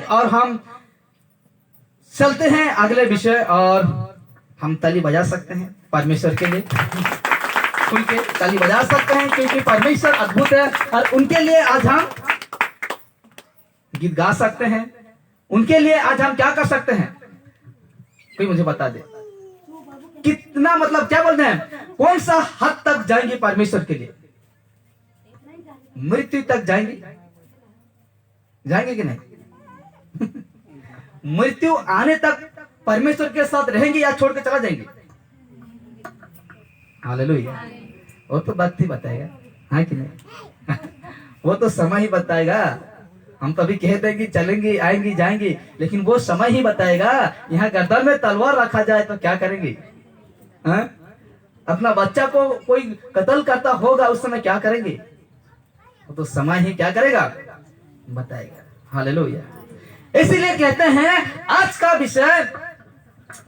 और हम चलते हैं अगले विषय। और हम ताली बजा सकते हैं परमेश्वर के लिए, खुल के ताली बजा सकते हैं क्योंकि परमेश्वर अद्भुत है। और उनके लिए आज हम गीत गा सकते हैं। उनके लिए आज हम क्या कर सकते हैं, कोई मुझे बता दे। कितना मतलब क्या बोलते हैं, कौन सा हद तक जाएंगे परमेश्वर के लिए? मृत्यु तक जाएंगे, जाएंगे कि नहीं? मृत्यु आने तक परमेश्वर के साथ रहेंगे या छोड़ के चला जाएंगे? हालेलुया। वो तो वक्त ही बताएगा, हाँ कि नहीं? वो तो समय ही बताएगा। हम तो अभी कहते हैं कि चलेंगे, आएंगे, जाएंगे, लेकिन वो समय ही बताएगा। यहाँ गर्दन में तलवार रखा जाए तो क्या करेंगे? हाँ? अपना बच्चा को कोई कत्ल करता होगा, उस समय क्या करेंगे? वो तो समय ही क्या करेगा, बताएगा। हालेलुया। इसीलिए कहते हैं आज का विषय,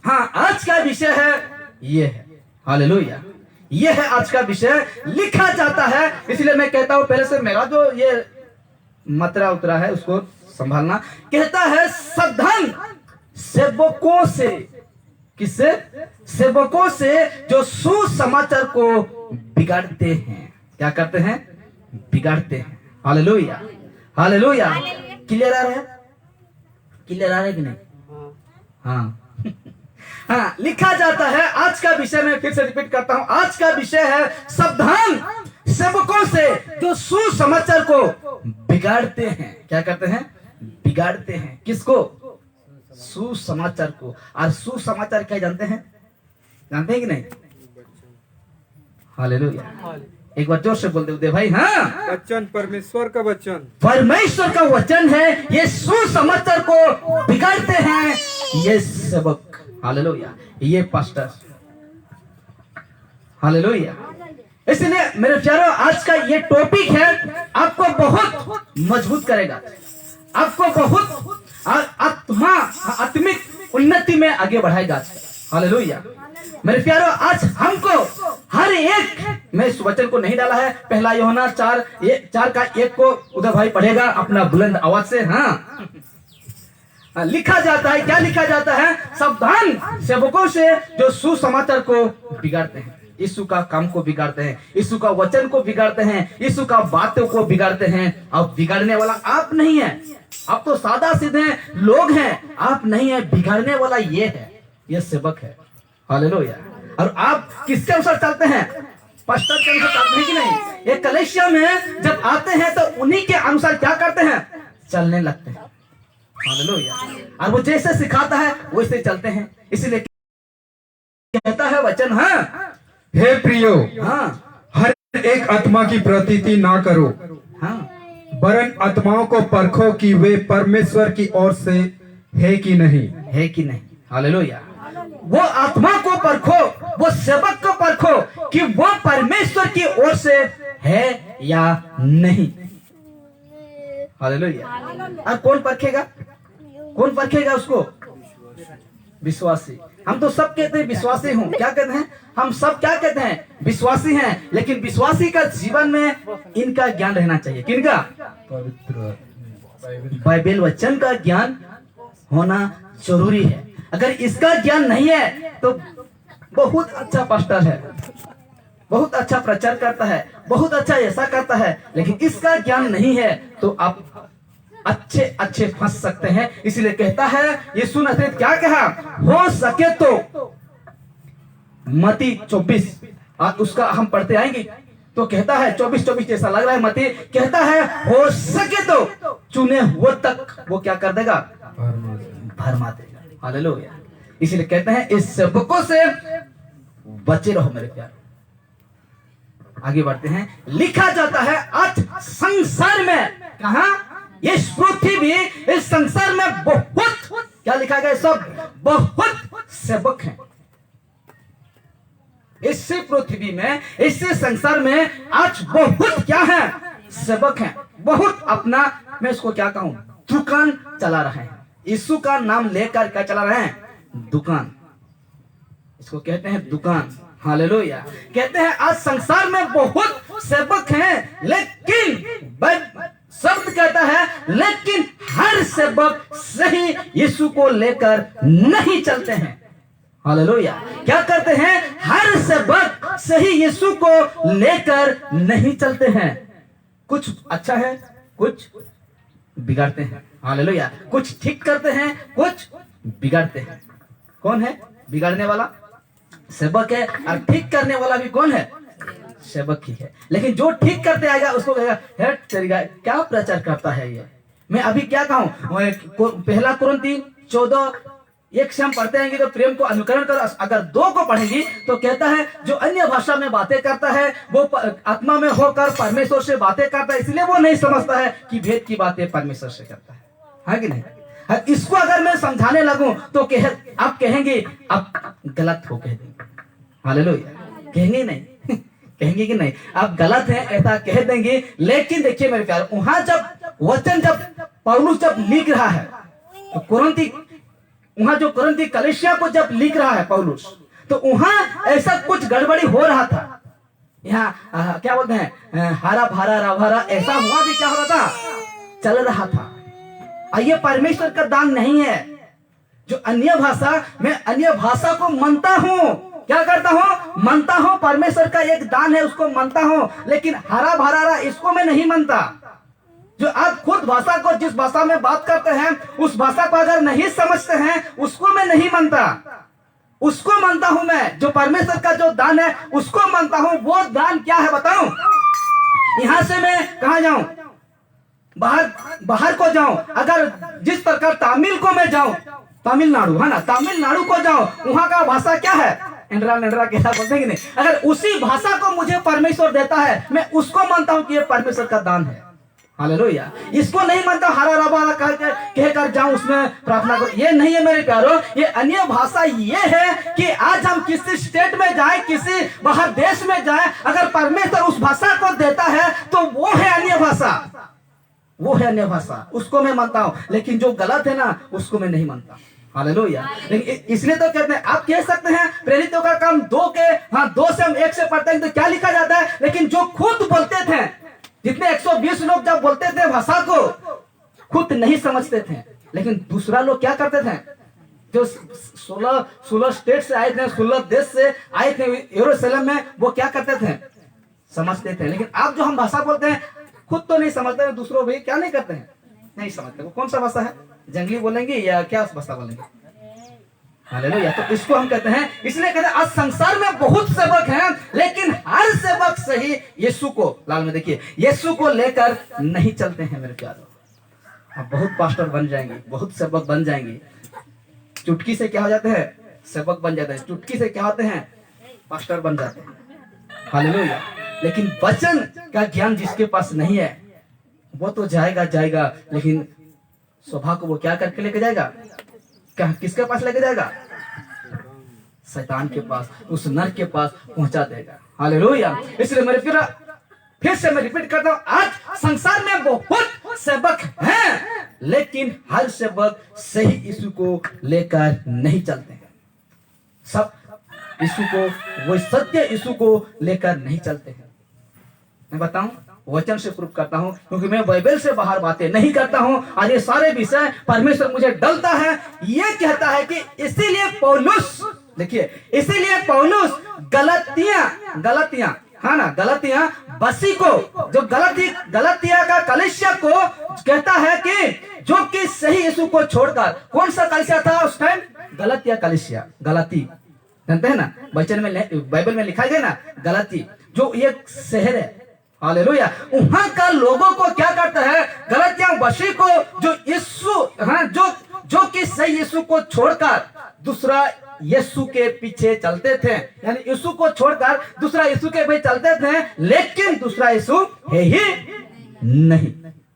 हाँ आज का विषय है ये है। हालेलुया। ये है आज का विषय, लिखा जाता है। इसलिए मैं कहता हूं पहले से मेरा जो ये मतरा उतरा है उसको संभालना। कहता है सावधान सेवकों से, किससे? सेवकों से जो सुसमाचार को बिगाड़ते हैं। क्या करते हैं? बिगाड़ते हैं। Hallelujah, hallelujah. क्लियर आ रहा है? क्लियर आ रहा है कि नहीं? हाँ हाँ, लिखा जाता है। आज का विषय मैं फिर से रिपीट करता हूं, आज का विषय है सावधान सेवकों से जो सुसमाचार को बिगाड़ते हैं। क्या करते हैं? बिगाड़ते हैं। किसको? सुसमाचार को। और सुसमाचार क्या जानते हैं? जानते हैं कि नहीं? हालेलुया। एक बार जोर से बोल दे भाई। हाँ, वचन परमेश्वर का वचन, परमेश्वर का वचन है। ये सुसमाचार को बिगाड़ते हैं ये सेवक। हालेलुया। ये पास्टर। हालेलुया। इसलिए मेरे प्यारों आज का ये टॉपिक है, आपको बहुत मजबूत करेगा, आपको बहुत आत्मिक उन्नति में आगे बढ़ाएगा। हालेलुया। मेरे प्यारों आज हमको हर एक, मैं इस वचन को नहीं डाला है, पहला यूहन्ना 4:1 को उधर भाई पढ़ेगा अपना बुलंद आवाज से। हाँ, लिखा जाता है, क्या लिखा जाता है? सावधान सेवकों से जो सुसमाचार को बिगाड़ते हैं, यीशु का काम को बिगाड़ते हैं, यीशु का वचन को बिगाड़ते हैं, यीशु का बातों को बिगाड़ते हैं। अब बिगाड़ने वाला आप नहीं है, आप तो सादा सीधे लोग हैं, आप नहीं है। बिगाड़ने वाला ये है, ये सेवक है। हालेलुया। और आप किसके अनुसार चलते हैं? पास्टर के अनुसार चलते हैं कि नहीं? ये कलीसिया में जब आते हैं तो उन्हीं के अनुसार क्या करते हैं? चलने लगते हैं। हालेलुया। और वो जैसे सिखाता है वैसे चलते हैं। इसलिए कहता है वचन, हाँ, हे प्रियो, हाँ, हर एक आत्मा की प्रतीति ना करो, हाँ, वरन आत्माओं को परखो कि वे परमेश्वर की ओर से है कि नहीं। है कि नहीं। हालेलुया। वो आत्मा को परखो, वो सेवक को परखो कि वो परमेश्वर की ओर से है या नहीं। हालेलुया। और कौन परखेगा? कौन परखेगा उसको? विश्वासी। हम तो सब कहते हैं विश्वासी हूं। क्या कहते हैं? हम सब क्या कहते हैं? विश्वासी हैं। लेकिन विश्वासी का जीवन में इनका ज्ञान रहना चाहिए। किनका? पवित्र बाइबल वचन का ज्ञान होना जरूरी है। अगर इसका ज्ञान नहीं है तो बहुत अच्छा पास्टर है, बहुत अच्छा प्रचार करता है, बहुत अच्छा ऐसा करता है, लेकिन इसका ज्ञान नहीं है तो आप अच्छे फंस सकते हैं। इसलिए कहता है यीशु ने क्या कहा? हो सके तो मत्ती 24, उसका हम पढ़ते आएंगे तो कहता है 24 जैसा लग रहा है। मत्ती कहता है हो सके तो चुने हुए तक वो क्या कर देगा? भरमा देगा। हालेलुया। इसलिए कहते हैं इस सेवकों से बचे रहो मेरे प्यार। आगे बढ़ते हैं। लिखा जाता है आज संसार में, कहा? इस पृथ्वी, इस संसार में बहुत, क्या लिखा गया? सब बहुत सेवक हैं। इसी पृथ्वी में, इसी संसार में आज बहुत क्या है? सेवक हैं। बहुत अपना, मैं इसको क्या कहूं, दुकान चला रहे हैं। यीशु का नाम लेकर क्या चला रहे हैं? दुकान। इसको कहते हैं दुकान। हालेलुया। कहते हैं आज संसार में बहुत सेवक हैं, लेकिन शब्द कहता है लेकिन हर सेवक सही यीशु को लेकर नहीं चलते हैं। हालेलुया। क्या करते हैं? हर सेवक सही यीशु को लेकर नहीं चलते हैं। कुछ अच्छा है, कुछ बिगाड़ते हैं। हालेलुया। कुछ ठीक करते हैं, कुछ बिगाड़ते हैं। कौन है बिगाड़ने वाला? सेवक है। और ठीक करने वाला भी कौन है? सेवक ही है। लेकिन जो ठीक करते आएगा उसको कहेगा हेट तेरीगा, क्या प्रचार करता है ये। मैं अभी क्या कहूं, पहला कुरिन्थी 14:1 से हम पढ़ते हैं तो प्रेम को अनुकरण कर। अगर 2 को पढ़ेंगी तो कहता है जो अन्य भाषा में बातें करता है वो आत्मा में होकर परमेश्वर से बातें करता है, इसलिए वो नहीं समझता है कि भेद की बातें परमेश्वर से करता है कि नहीं। इसको अगर मैं समझाने लगूं तो आप कहेंगे आप गलत हो, कह देंगे। हालेलुया। कहेंगे नहीं कहेंगे कि नहीं आप गलत हैं, ऐसा कह देंगे। लेकिन देखिए मेरे प्यार, वहां जब वचन जब पौलुस जब लिख रहा है तो कुरिन्थी, वहां जो कुरिन्थी कलीसिया को जब लिख रहा है पौलुस, तो वहां ऐसा कुछ गड़बड़ी हो रहा था। यहाँ क्या बोलते हैं, हरा भरा रभरा ऐसा हुआ भी क्या हो रहा था, चल रहा था। ये परमेश्वर का दान नहीं है। जो अन्य भाषा, मैं अन्य भाषा को मानता हूं, क्या करता हूं, मानता हूं। परमेश्वर का एक दान है, उसको मानता हूं। लेकिन हरा भरा इसको मैं नहीं मानता। जो आप खुद भाषा को, जिस भाषा में बात करते हैं उस भाषा को अगर नहीं समझते हैं उसको मैं नहीं मानता। उसको मानता हूं मैं, जो परमेश्वर का जो दान है उसको मानता हूं। वो दान क्या है बताऊं? यहां से मैं कहां जाऊं, बाहर को जाऊं। अगर जिस प्रकार तमिल को मैं जाऊं, तमिलनाडु है ना, तमिलनाडु को जाऊं, वहां का भाषा क्या है, एंड्रा कैसा बोलते हैं कि नहीं। अगर उसी भाषा को मुझे परमेश्वर देता है, मैं उसको मानता हूं कि ये परमेश्वर का दान है। हालेलुया। इसको नहीं मानता हरा रबा कहकर जाऊं उसमें प्रार्थना करो, ये नहीं है मेरे प्यारो। ये अन्य भाषा ये है कि आज हम किसी स्टेट में जाएं, किसी बाहर देश में जाएं, अगर परमेश्वर उस भाषा को देता है तो वो है अन्य भाषा, वो है अन्य भाषा, उसको मैं मानता हूं। लेकिन जो गलत है ना उसको मैं नहीं मानता। हालेलुया। लेकिन इसलिए तो कहते हैं, आप कह सकते हैं प्रेरितों का काम 2 से हम 1 से पढ़ते हैं तो क्या लिखा जाता है। लेकिन जो खुद बोलते थे, जितने 120 लोग जब बोलते थे भाषा को, खुद नहीं समझते थे। लेकिन दूसरा लोग क्या करते थे, जो 16 स्टेट से आए थे, 16 देश से आए थे यरूशलेम में, वो क्या करते थे, समझते थे। लेकिन आप जो हम भाषा बोलते हैं खुद तो नहीं समझते हैं, दूसरों भी क्या नहीं करते हैं, नहीं समझते। वो कौन सा भाषा है, जंगली बोलेंगे या क्या भाषा बोलेंगे। हालेलुया। तो इसको हम कहते हैं, इसलिए कहते हैं आज संसार में बहुत सेवक हैं लेकिन हर सेवक सही यीशु को, लाल में देखिए, यीशु को लेकर नहीं चलते हैं मेरे प्यारों। अब बहुत पास्टर बन जाएंगे, बहुत सेवक बन जाएंगे, चुटकी से क्या हो जाते हैं, सेवक बन जाते हैं। चुटकी से क्या होते हैं, पास्टर बन जाते हैं। हालेलुया। लेकिन वचन का ज्ञान जिसके पास नहीं है वो तो जाएगा, लेकिन स्वभाव को वो क्या करके लेके जाएगा, क्या किसके पास लेके जाएगा, शैतान के पास, उस नर के पास पहुंचा देगा। हालेलुया। इसलिए मेरे फिर से मैं रिपीट करता हूं, आज संसार में बहुत सेवक हैं लेकिन हर सेवक सही यीशु को लेकर नहीं चलते हैं। सब यीशु को, वो सत्य यीशु को लेकर नहीं चलते हैं। मैं बताऊं, वचन से प्रूफ करता हूं, क्योंकि मैं बाइबल से बाहर बातें नहीं करता हूं। और ये सारे विषय परमेश्वर मुझे डलता है। ये कहता है कि इसीलिए पौलुस, देखिए, इसीलिए पौलुस गलतियां हाँ ना, गलतियां बसी को, जो गलतिया का कलीसिया को कहता है कि जो कि सही यीशु को छोड़कर, कौन सा कलीसिया था उस टाइम, गलतिया कलीसिया, गलती जानते हैं ना, बाइबल में लिखा गया ना, गलती जो एक शहर है। हालेलुया। वहां का लोगों को क्या करता है, गलतियां बसी को, जो यीशु, हाँ, जो कि सही यीशु को छोड़कर दूसरा यीशु के पीछे चलते थे, यानी यीशु को छोड़कर दूसरा यीशु के पीछे चलते थे, लेकिन दूसरा यीशु है ही नहीं।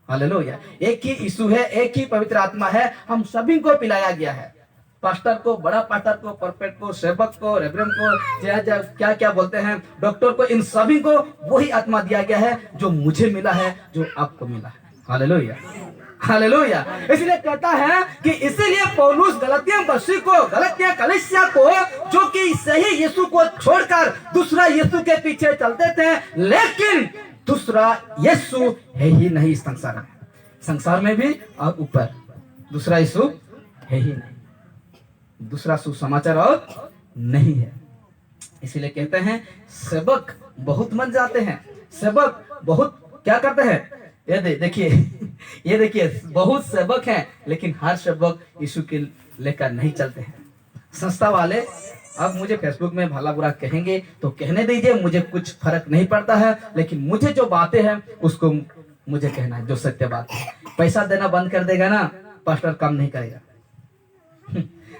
हालेलुया। एक ही यीशु है, एक ही पवित्र आत्मा है, हम सभी को पिलाया गया है। पास्टर को, बड़ा पास्टर को, परफेक्ट को, सेवक को, रेवरेंड को, क्या क्या बोलते हैं, डॉक्टर को, इन सभी को वही आत्मा दिया गया है जो मुझे मिला है, जो आपको मिला है। हालेलुया। हालेलुया। इसलिए कहता है कि इसीलिए पौलुस गलतियां बसी को, गलतियां कलीसिया को, जो कि सही यीशु को छोड़कर दूसरा यीशु के पीछे चलते थे, लेकिन दूसरा यीशु है ही नहीं इस संसार में। संसार में भी और ऊपर। दूसरा यीशु है ही नहीं, दूसरा सुसमाचार और नहीं है। इसीलिए कहते हैं सेवक बहुत मन जाते हैं, सेवक बहुत क्या करते हैं। ये देखिए ये देखिए बहुत सेवक हैं, लेकिन हर सेवक यीशु के लेकर नहीं चलते हैं। संस्था वाले अब मुझे फेसबुक में भला बुरा कहेंगे तो कहने दीजिए, मुझे कुछ फर्क नहीं पड़ता है, लेकिन मुझे जो बातें हैं उसको मुझे कहना है, जो सत्य बात है। पैसा देना बंद कर देगा ना, पास्टर काम नहीं करेगा।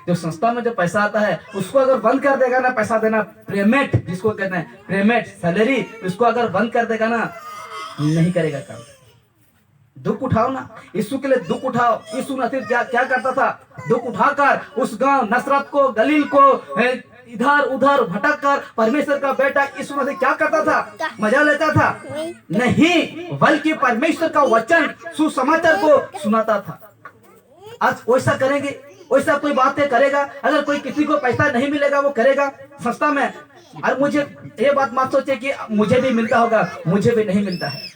जो संस्था में जो पैसा आता है उसको अगर बंद कर देगा ना, पैसा देना, पेमेंट जिसको कहते हैं, पेमेंट सैलरी, उसको अगर बंद कर देगा ना, नहीं करेगा काम। दुख उठाओ ना, यीशु के लिए दुख उठाओ। यीशु नसीब क्या करता था, दुख उठाकर उस गांव नसरत को, गलील को इधर उधर भटक कर परमेश्वर का बेटा यीशु मसीह क्या करता था, मजा लेता था नहीं, बल्कि परमेश्वर का वचन सुसमाचार को सुनाता था। आज वैसा करेंगे, वैसा कोई बातें करेगा। अगर कोई किसी को पैसा नहीं मिलेगा वो करेगा संस्था में। और मुझे ये बात मत सोचे कि मुझे भी मिलता होगा, मुझे भी नहीं मिलता है।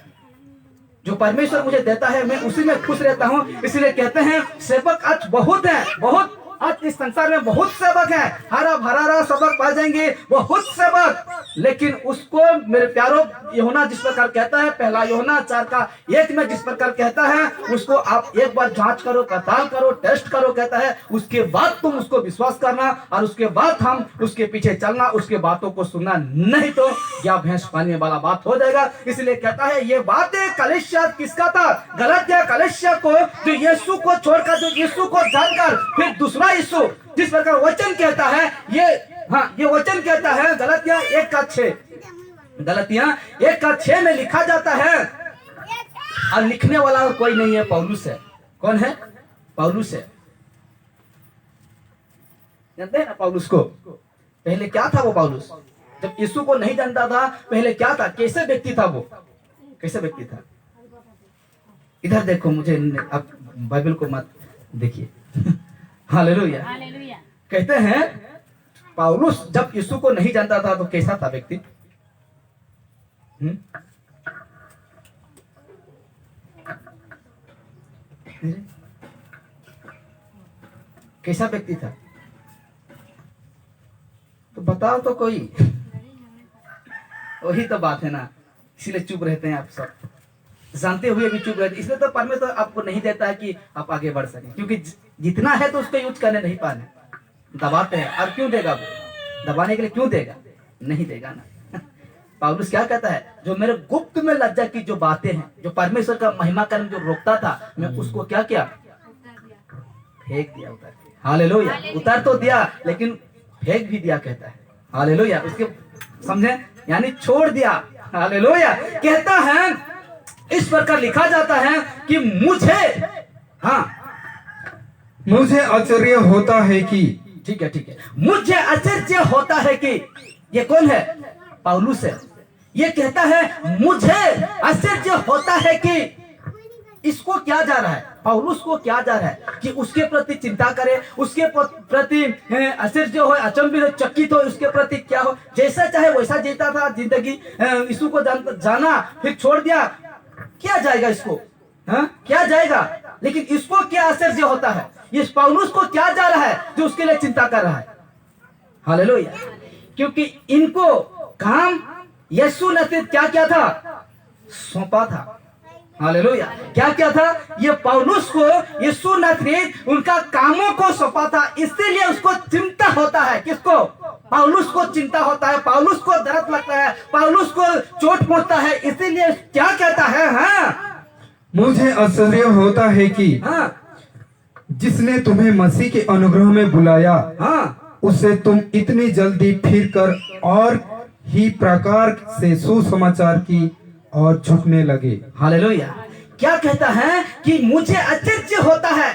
जो परमेश्वर मुझे देता है मैं उसी में खुश रहता हूँ। इसलिए कहते हैं सेवक आज बहुत है, बहुत आज इस संसार में बहुत सेवक है, हरा भरा सबक पा जाएंगे बहुत सेवक, लेकिन उसको मेरे प्यारो यूहन्ना जिस प्रकार कहता है, पहला यूहन्ना 4:1 में जिस प्रकार कहता है, उसको आप एक बार जांच करो, पड़ताल करो, टेस्ट करो, कहता है उसके बाद तुम उसको विश्वास करना और उसके बाद हम उसके पीछे चलना, उसके बातों को सुनना, नहीं तो या भैंस पानी वाला बात हो जाएगा। इसलिए कहता है ये बातें कलीसिया किसका था, गलतिया कलीसिया को, जो यीशु को छोड़कर, जो यीशु को जानकर फिर दूसरा यीशु जिस प्रकार वचन कहता है, ये वचन कहता है गलतिया 1:6, गलतिया 1:6 में लिखा जाता है, और लिखने वाला और कोई नहीं है, पौलुस है। कौन है? पौलुस है। जानते हैं ना पौलुस को? पहले क्या था वो पौलुस? जब यीशु को नहीं जानता था, पहले क्या था, कैसे व्यक्ति था वो, कैसे व्यक्ति था? इधर देखो, मुझे अब बाइबल को मत देखिए। हालेलुया। कहते हैं पौलुस जब यीशु को नहीं जानता था तो कैसा था व्यक्ति? कैसा व्यक्ति था? तो बताओ तो कोई। वही तो बात है ना, इसीलिए चुप रहते हैं आप सब, जानते हुए भी चुप रहते। इसलिए तो परमेश्वर आपको नहीं देता है कि आप आगे बढ़ सकें, क्योंकि जितना है तो उसको यूज करने नहीं पाने, दबाते हैं। और क्यों देगा वो? दबाने के लिए क्यों देगा? नहीं देगा ना। पौलुस क्या कहता है, जो मेरे गुप्त में लज्जा की जो बातें हैं, जो परमेश्वर का महिमा करने जो रोकता था, मैं उसको क्या किया? फेंक दिया उतार के। हालेलुया। उतार तो दिया लेकिन फेंक भी दिया, कहता है। हालेलुया। उसके समझे, यानी छोड़ दिया। हालेलुया। कहता है इस प्रकार लिखा जाता है कि मुझे आश्चर्य होता है कि, ठीक है, मुझे आश्चर्य होता है कि, ये कौन है? पौलुस है। ये कहता है मुझे आश्चर्य होता है कि, इसको क्या जा रहा है, पौलुस को क्या जा रहा है कि उसके प्रति चिंता करे, उसके प्रति आश्चर्य हो, अचंभित हो, चकित हो, उसके प्रति क्या हो, जैसा चाहे वैसा जीता था जिंदगी। यीशु को जाना फिर छोड़ दिया, क्या जाएगा इसको? क्या जाएगा? लेकिन इसको क्या आश्चर्य होता है, इस पौलुस को क्या जा रहा है जो उसके लिए चिंता कर रहा है? हालेलुया। क्योंकि इनको काम यीशु ने क्या था, सौंपा था। हालेलुया। क्या था? ये पौलुस को यीशु ने उनका कामों को सौंपा था, इसीलिए उसको चिंता होता है। किसको? पौलुस को चिंता होता है, पौलुस को दर्द लगता है, पौलुस को चोट पहुंचता है, इसीलिए क्या कहता है? मुझे आश्चर्य होता है कि जिसने तुम्हें मसीह के अनुग्रह में बुलाया, उससे तुम इतनी जल्दी फिरकर और ही प्रकार से सुसमाचार की और झुकने लगे। हालेलुया। क्या कहता है कि मुझे आश्चर्य होता है,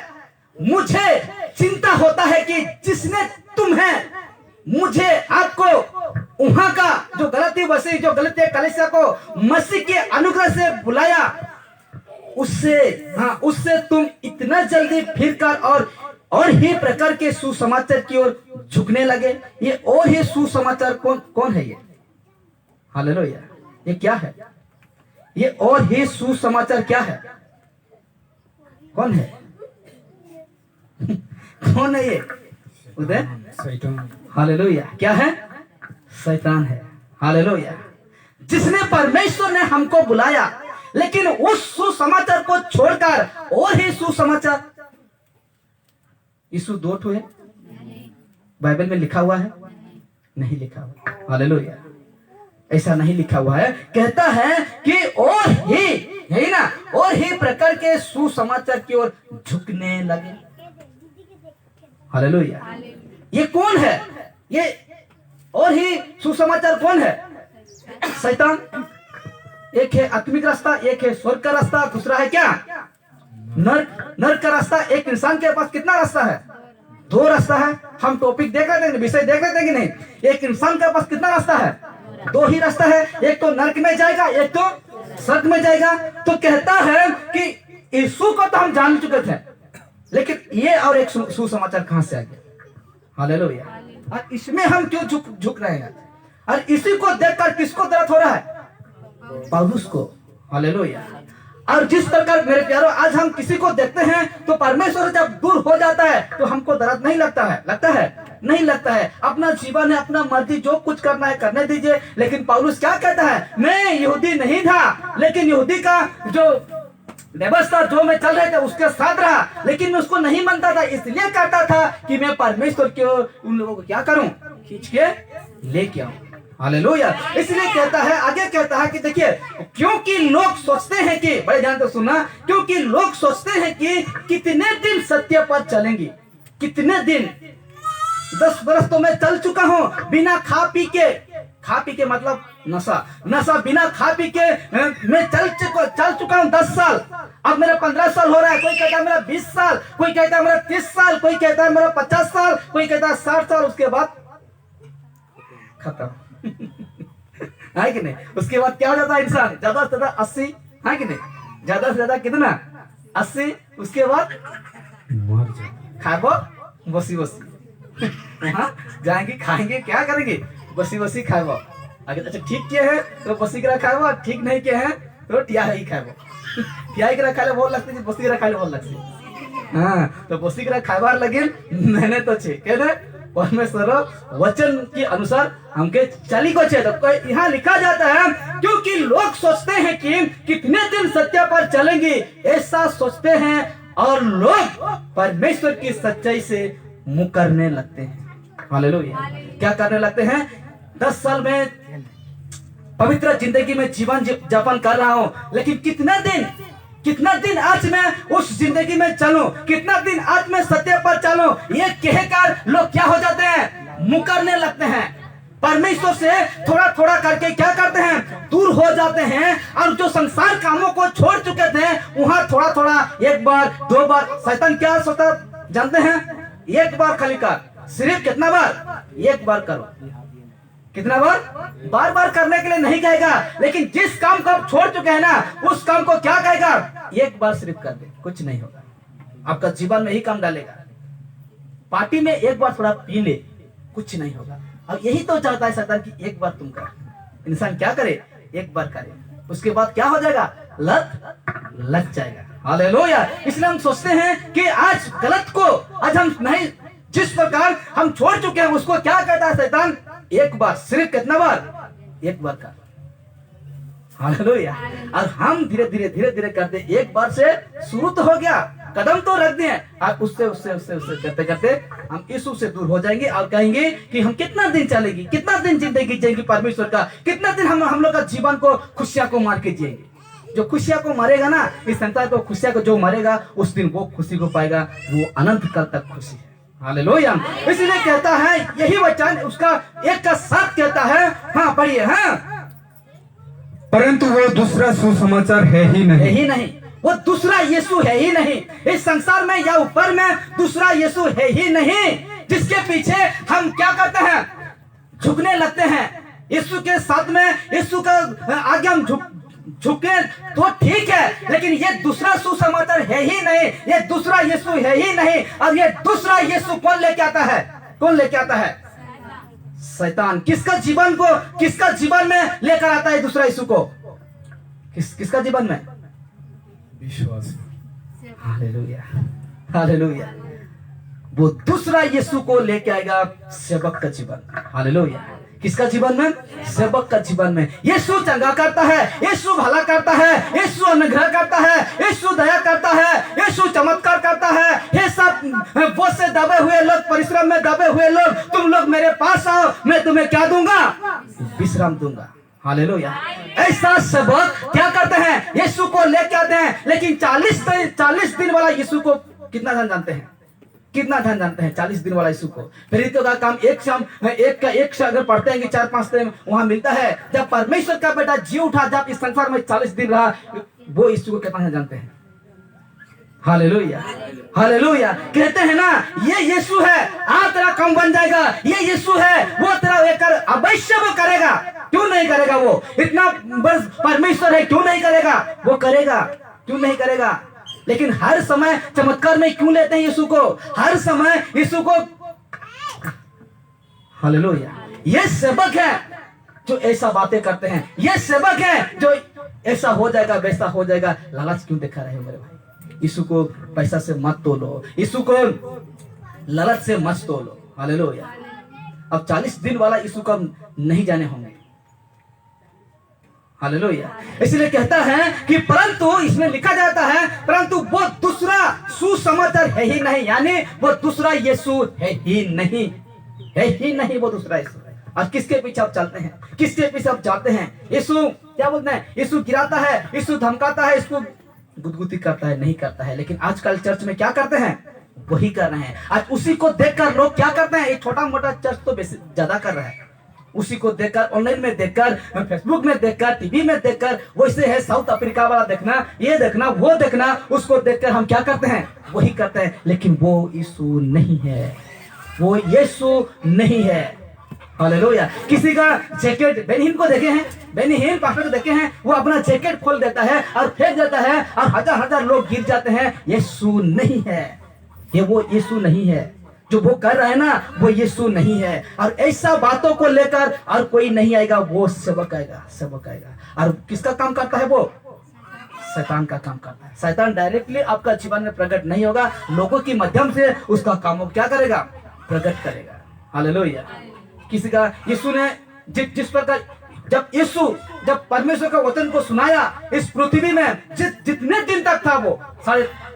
मुझे चिंता होता है कि जिसने तुम्हें, मुझे, आपको वहां का जो गलती बसी, जो गलती कलीसिया को मसीह के अनुग्रह से बुलाया, उससे तुम इतना जल्दी फिरकर और ही प्रकार के सुसमाचार की ओर झुकने लगे। ये और ही सुसमाचार कौन है? ये हालेलुया। ये क्या है? ये और ही सुसमाचार क्या है? कौन है? कौन है ये? उदय, शैतान। हालेलुया। क्या है? शैतान है। हालेलुया। जिसने परमेश्वर ने हमको बुलाया, लेकिन उस सुसमाचार को छोड़कर और ही सुसमाचार। यीशु दो ठो है? बाइबल में लिखा हुआ है? नहीं लिखा हुआ। हालेलुया। ऐसा नहीं लिखा हुआ है। कहता है कि और ही, यही ना, और ही प्रकार के सुसमाचार की ओर झुकने लगे। हालेलुया। ये कौन है? ये और ही सुसमाचार कौन है? शैतान। एक है आत्मिक रास्ता, एक है स्वर्ग का रास्ता, दूसरा है क्या? नर्क का रास्ता। एक इंसान के पास कितना रास्ता है? दो रास्ता है। हम टॉपिक देख रहे थे, विषय देख रहे थे कि नहीं? एक इंसान के पास कितना रास्ता है? दो ही रास्ता है। एक तो नर्क में जाएगा, एक तो स्वर्ग में जाएगा। तो कहता है कि यीशु को तो हम जान चुके थे, लेकिन ये और एक सुसमाचार कहां से आ गया? हालेलुया। और इसमें हम क्यों झुक रहे हैं? और इसी को देखकर किसको दर्द हो रहा है? पौलुस को। हालेलुया। और जिस प्रकार मेरे प्यारों आज हम किसी को देखते हैं तो परमेश्वर जब दूर हो जाता है तो हमको दर्द नहीं लगता है? लगता है? नहीं लगता है। अपना जीवन है, अपना मर्जी, जो कुछ करना है करने दीजिए। लेकिन पौलुस क्या कहता है? मैं यहूदी नहीं था, लेकिन यहूदी का जो व्यवस्था जो मैं चल रहे थे उसके साथ रहा, लेकिन मैं उसको नहीं मानता था। इसलिए कहता था कि मैं परमेश्वर के उन लोगों को क्या करूं? खींच के लेके आऊं। हालेलुया। इसलिए कहता है, आगे कहता है कि देखिए, क्योंकि लोग सोचते हैं कि, बड़े ध्यान से सुनना, क्योंकि लोग सोचते हैं कि कितने दिन सत्य पर चलेंगे। कितने दिन? 10 बरस तो मैं चल चुका हूं बिना खा पी के मतलब नशा बिना खा पी के मैं चल चुका हूं 10 साल। अब मेरा 15 साल हो रहा है। कोई कहता है मेरा 20 साल, कोई कहता है मेरा 30 साल, कोई कहता है मेरा 50 साल, कोई कहता है 60 साल। उसके बाद खत्म। है कि नहीं? उसके बाद क्या हो जाता है इंसान? ज्यादा से ज्यादा 80, है कि नहीं? ज्यादा से ज्यादा कितना? 80। उसके बाद खाबो बसी वहाँ जाएंगे, खाएंगे, क्या करेंगे? बसी खाबो। अगर अच्छा ठीक किए हैं तो बसी करा खाबो, ठीक नहीं किए हैं तो टिया ही खाबो। टिया करा खाले बोल लगते, बसी करा खाले बोल लगते। हाँ, तो बसी करा खाबार लगे मैंने तो छे कहते परमेश्वर वचन के अनुसार हमके चली को छे। तो यहाँ लिखा जाता है क्योंकि लोग सोचते हैं कि कितने दिन सत्य पर चलेंगे, ऐसा सोचते हैं और लोग परमेश्वर की सच्चाई से मुकरने लगते हैं। हालेलुया। क्या करने लगते हैं? 10 साल में पवित्र जिंदगी में जीवन यापन कर रहा हूं, लेकिन कितना दिन आज मैं उस जिंदगी में चलूं, कितना दिन आज मैं सत्य पर चलूं, ये कहकर लोग क्या हो जाते हैं? मुकरने लगते हैं। परमेश्वर से थोड़ा थोड़ा करके क्या करते हैं? दूर हो जाते हैं। और जो संसार कामों को छोड़ चुके थे वहां थोड़ा थोड़ा, एक बार, 2 बार। शैतान क्या सोचता जानते हैं? एक बार खाली कर। सिर्फ कितना बार? एक बार करो। कितना बार? बार बार करने के लिए नहीं कहेगा, लेकिन जिस काम को आप छोड़ चुके हैं ना, उस काम को क्या कहेगा? एक बार सिर्फ कर दे, कुछ नहीं होगा। आपका जीवन में ही काम डालेगा। पार्टी में एक बार थोड़ा पी ले, कुछ नहीं होगा। अब यही तो चाहता है शैतान कि एक बार तुम कर। इंसान क्या करे? एक बार करे, उसके बाद क्या हो जाएगा? लत लग जाएगा। हालेलुया। इसलिए हम सोचते हैं कि आज गलत को आज हम नहीं, जिस प्रकार हम छोड़ चुके हैं उसको क्या कहता है शैतान? एक बार। सिर्फ कितना बार? एक बार कर। हालेलुया। और हम धीरे धीरे करते, एक बार से शुरू तो हो गया, कदम तो रख दिए, और उससे करते करते हम यीशु से दूर हो जाएंगे और कहेंगे कि हम कितना दिन चलेगी, कितना दिन जिंदगी जिएंगे परमेश्वर का, कितना दिन हम लोग का जीवन को खुशियां को मार के जिएंगे। जो खुशियां को मारेगा ना, इस संसार को खुशियां को जो मारेगा, उस दिन वो खुशी को पाएगा, वो अनंत काल तक खुशी है। हालेलुया। इसलिए कहता है, यही वचन उसका एक का साथ कहता है। हाँ पढ़िए। हाँ, परंतु वो दूसरा सुसमाचार है ही नहीं। वो दूसरा यीशु है ही नहीं। इस संसार में या ऊपर में दूसरा यीशु है ही नहीं, जिसके पीछे हम क्या करते हैं? झुकने लगते हैं। यीशु के साथ में, यीशु का आगे हम झुके तो ठीक है, लेकिन ये दूसरा सुसमाचार है ही नहीं, ये दूसरा यीशु है ही नहीं। और ये दूसरा यीशु कौन लेके आता है? कौन लेके आता है? शैतान। किसका जीवन में लेकर आता है दूसरा यीशु को? किसका जीवन में? विश्वास। Hallelujah, hallelujah. वो दूसरा यीशु को लेके आएगा सेवक का जीवन। हालेलुया। किसका जीवन में? सेवक का जीवन में। यीशु चंगा करता है, यीशु भला करता है, यीशु अनुग्रह करता है, यीशु दया करता है, यीशु चमत्कार करता है। हे सब वो से दबे हुए लोग, परिश्रम में दबे हुए लोग, तुम लोग मेरे पास आओ, मैं तुम्हें क्या दूंगा? विश्राम दूंगा। हालेलुया। ऐसा सेवक क्या करते हैं? यीशु को लेके आते हैं, लेकिन 40 दिन वाला यीशु को कितना धन जानते हैं? कितना धन जानते हैं 40 दिन वाला यीशु को? प्रेरितों का काम एक से अगर पढ़ते हैं कि 4-5 दिन वहां मिलता है। जब परमेश्वर का बेटा जी उठा, जब इस संसार में 40 दिन रहा, वो यीशु को कितना जानते हैं? Hallelujah, hallelujah. कहते हैं ना, ये यीशु है, आज तेरा काम बन जाएगा। ये यीशु है, वो तेरा लेकर अवश्य वो करेगा। क्यों नहीं करेगा? वो इतना बस परमेश्वर है, क्यों नहीं करेगा? वो करेगा, क्यों नहीं करेगा? लेकिन हर समय चमत्कार में क्यों लेते हैं यीशु को? हर समय यीशु को। हालेलुया। ये सेवक है जो ऐसा बातें करते हैं, ये सेवक है जो ऐसा हो जाएगा, वैसा हो जाएगा। लालच क्यों दिखा रहे हो मेरे भाई? यीशु को पैसा से मत तोलो, यीशु को लालच से मत तोलो। हालेलुया। अब 40 दिन वाला यीशु का नहीं जाने होंगे। हालेलुया। इसलिए कहता है कि परंतु इसमें लिखा जाता है, परंतु वो दूसरा सुसमाचार है ही नहीं, यानी वो दूसरा यीशु है ही नहीं, है ही नहीं वो दूसरा यीशु है। और किसके पीछे आप चलते हैं? किसके पीछे आप जाते हैं? यीशु क्या बोलते हैं? यीशु गिराता है, यीशु धमकाता है, इसको गुदगुदी करता है, नहीं करता है। लेकिन आजकल चर्च में क्या करते हैं? वही कर रहे हैं। आज उसी को देखकर लोग क्या करते हैं? एक छोटा मोटा चर्च तो बेसी ज्यादा कर रहा है। उसी को देखकर, ऑनलाइन में देखकर, फेसबुक में देखकर, टीवी में देखकर, वैसे है साउथ अफ्रीका वाला देखना, ये देखना, वो देखना, उसको देखकर हम क्या करते हैं? वही करते हैं। लेकिन वो यीशु नहीं है, वो यीशु नहीं है। हालेलुया। किसी का जैकेट, बेनी हिन को देखे हैं, बेनी हिन पास्टर को देखे हैं, वो अपना जैकेट खोल देता है और फेंक देता है और हजार लोग गिर जाते हैं। यीशु नहीं है, ये वो यीशु नहीं है। जो वो कर रहा है ना, वो यीशु नहीं है। और ऐसा बातों को लेकर और कोई नहीं आएगा, वो सेवक आएगा, सेवक आएगा। और किसका काम करता है वो? शैतान का काम करता है। शैतान डायरेक्टली आपका जीवन में प्रकट नहीं होगा, लोगों के माध्यम से उसका काम वो क्या करेगा? प्रकट करेगा। हालेलुया। किसी का यीशु ने जिस प्रकार जब परमेश्वर का वचन को सुनाया इस पृथ्वी में, जितने दिन तक था वो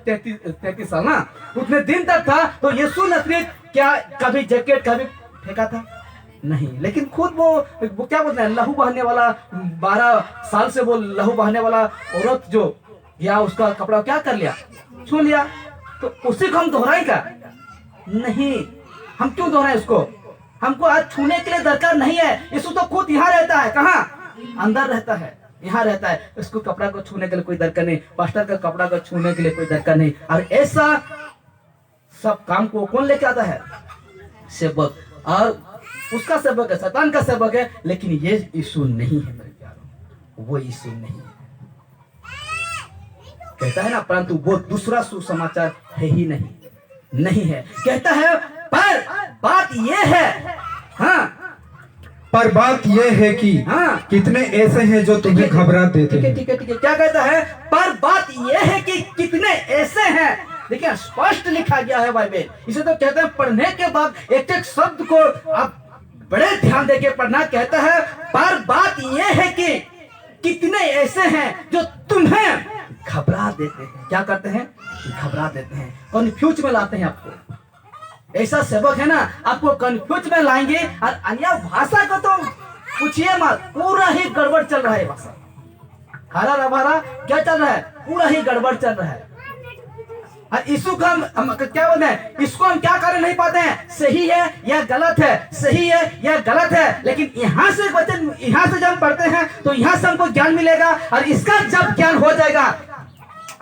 33 साल ना, उतने दिन तक था, तो यीशु ने क्या कभी जैकेट कभी फेंका था? नहीं। लेकिन खुद वो क्या बोलते हैं, लहू बहाने वाला, 12 साल से वो लहू बहाने वाला औरत जो या उसका कपड़ा क्या कर लिया? छू लिया। तो उसी को हम दोहराएगा? नहीं। हम क्यों दोहराए उसको? हमको आज छूने के लिए दरकार नहीं है। यीशु तो खुद यहाँ रहता है। कहाँ? अंदर रहता है, यहाँ रहता है। उसको कपड़ा को छूने के लिए कोई दरकार नहीं, पास्टर का कपड़ा को छूने के लिए कोई दरकार नहीं। और ऐसा सब काम को कौन लेके आता है? सेवक। और उसका सेवक है, शैतान का सेवक है। लेकिन ये यीशु नहीं है मेरे प्यारों, वो यीशु नहीं है। कहता है ना, परंतु वो दूसरा सुसमाचार है ही नहीं, नहीं है। कहता है पर बात ये है, हाँ, पर बात यह है कि हाँ, कितने ऐसे हैं जो तुम्हें घबरा देते हैं। ठीक है। क्या कहता है? पर बात यह है कि कितने ऐसे हैं। देखिए स्पष्ट लिखा गया है बाइबल। इसे तो कहते हैं पढ़ने के बाद एक एक शब्द को आप बड़े ध्यान देके पढ़ना। कहता है पर बात यह है कि कितने ऐसे हैं जो तुम्हें घबरा देते हैं। क्या करते हैं? घबरा देते हैं, कन्फ्यूज में लाते हैं आपको। ऐसा सेवक है ना, आपको कन्फ्यूज में लाएंगे। और अन्य भाषा को तो पूछिए मत, पूरा ही गड़बड़ चल रहा है भाषा। हरा रभारा क्या चल रहा है? पूरा ही गड़बड़ चल रहा है। और यीशु का हम क्या बोलते हैं? इसको हम क्या कर नहीं पाते हैं? सही है या गलत है, सही है या गलत है। लेकिन यहाँ से वचन, यहाँ से जब पढ़ते हैं तो यहाँ से हमको ज्ञान मिलेगा। और इसका जब ज्ञान हो जाएगा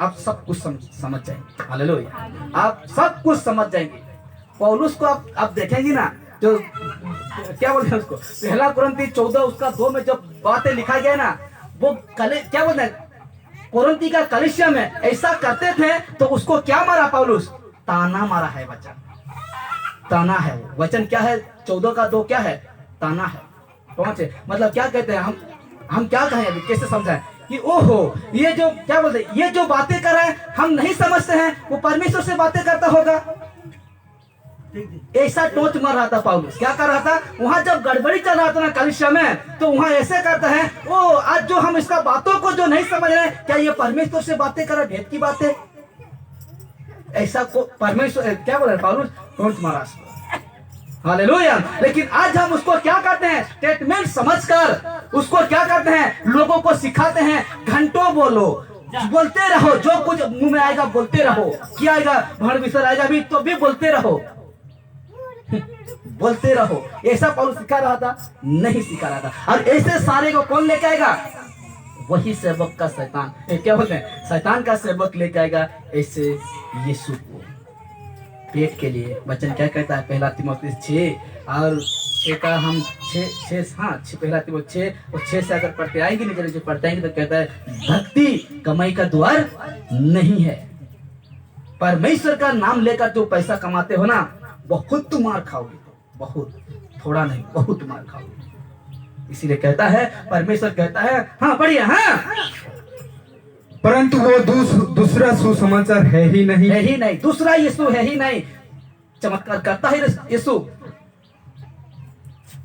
आप सब कुछ समझ जाएंगे। हालेलुया। आप सब कुछ समझ जाएंगे। पौलुस को आप देखेंगे ना, जो क्या बोलते हैं उसको, 1 कुरिन्थी 14 उसका 2 में जब बातें लिखा गया ना, वो क्या बोलते हैं, कुरिन्थी का कलीसिया में ऐसा करते थे तो उसको क्या मारा पौलुस? ताना मारा है। वचन ताना है। वचन क्या है? 14 का 2 क्या है? ताना है। कौन से मतलब क्या कहते हैं? हम क्या कहें अभी, कैसे समझाएं? कि ओहो, ये जो क्या बोलते, ये जो बातें कर रहा है हम नहीं समझते हैं, वो परमेश्वर से बातें करता होगा। ऐसा टोच मार रहा था पौलुस। क्या कर रहा था वहां, जब गड़बड़ी चल रहा था ना कलीसिया में, तो वहां ऐसे करता है, ओ आज जो हम इसका बातों को जो नहीं समझ रहे, क्या ये परमेश्वर से बातें कर रहा, भेद की बातें, ऐसा को परमेश्वर क्या बोल रहे पौलुस, टोच मारा। हालेलुया। लेकिन आज हम उसको क्या करते हैं, स्टेटमेंट समझकर उसको क्या करते हैं, लोगों को सिखाते हैं, घंटों बोलो, बोलते रहो, जो कुछ मुंह में आएगा बोलते रहो, क्या आएगा भड़ विसर आएगा भी तो भी बोलते रहो, बोलते रहो। ऐसा पौलुस सिखा रहा था? नहीं सिखा रहा था। और ऐसे सारे को कौन लेके आएगा? वही सेवक का शैतान, क्या बोलते हैं, शैतान का सेवक लेके आएगा ऐसे यीशु को पेट के लिए। वचन क्या कहता है, पहला तीमुथियुस 6 और 6 का हम 6 हाँ पहला तीमुथियुस 6 और 6 से अगर पढ़ते आएंगे, नीचे पढ़ते आएंगे तो कहता है भक्ति कमाई का द्वार नहीं है। परमेश्वर का नाम लेकर जो पैसा कमाते हो ना, बहुत तुम मार खाओगे, बहुत, थोड़ा नहीं बहुत मार खाओगे। इसीलिए कहता है, परमेश्वर कहता है, हाँ पढ़िए, हाँ, परंतु वो दूसरा सुसमाचार है ही नहीं, है ही नहीं, दूसरा यीशु है ही नहीं। चमत्कार करता है यीशु,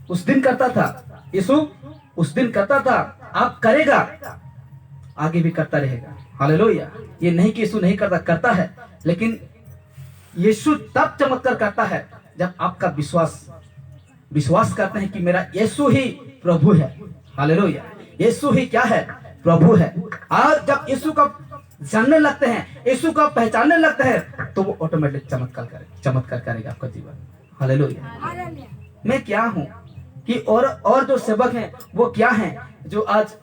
उस दिन करता था यीशु, उस दिन करता था, आप करेगा, आगे भी करता रहेगा। हालेलुया। ये नहीं कि यीशु नहीं करता, करता है, लेकिन यीशु तब चमत्कार करता है जब आपका विश्वास करते हैं कि मेरा यीशु ही प्रभु है। हालेलुया। यीशु ही क्या है, प्रभु है। और जब यीशु का जानने लगते हैं, यीशु का पहचानने लगते हैं, तो वो ऑटोमेटिक चमत्कार करेगा आपका जीवन। हालेलुया। मैं क्या हूं कि और जो सेवक हैं वो क्या हैं, जो आज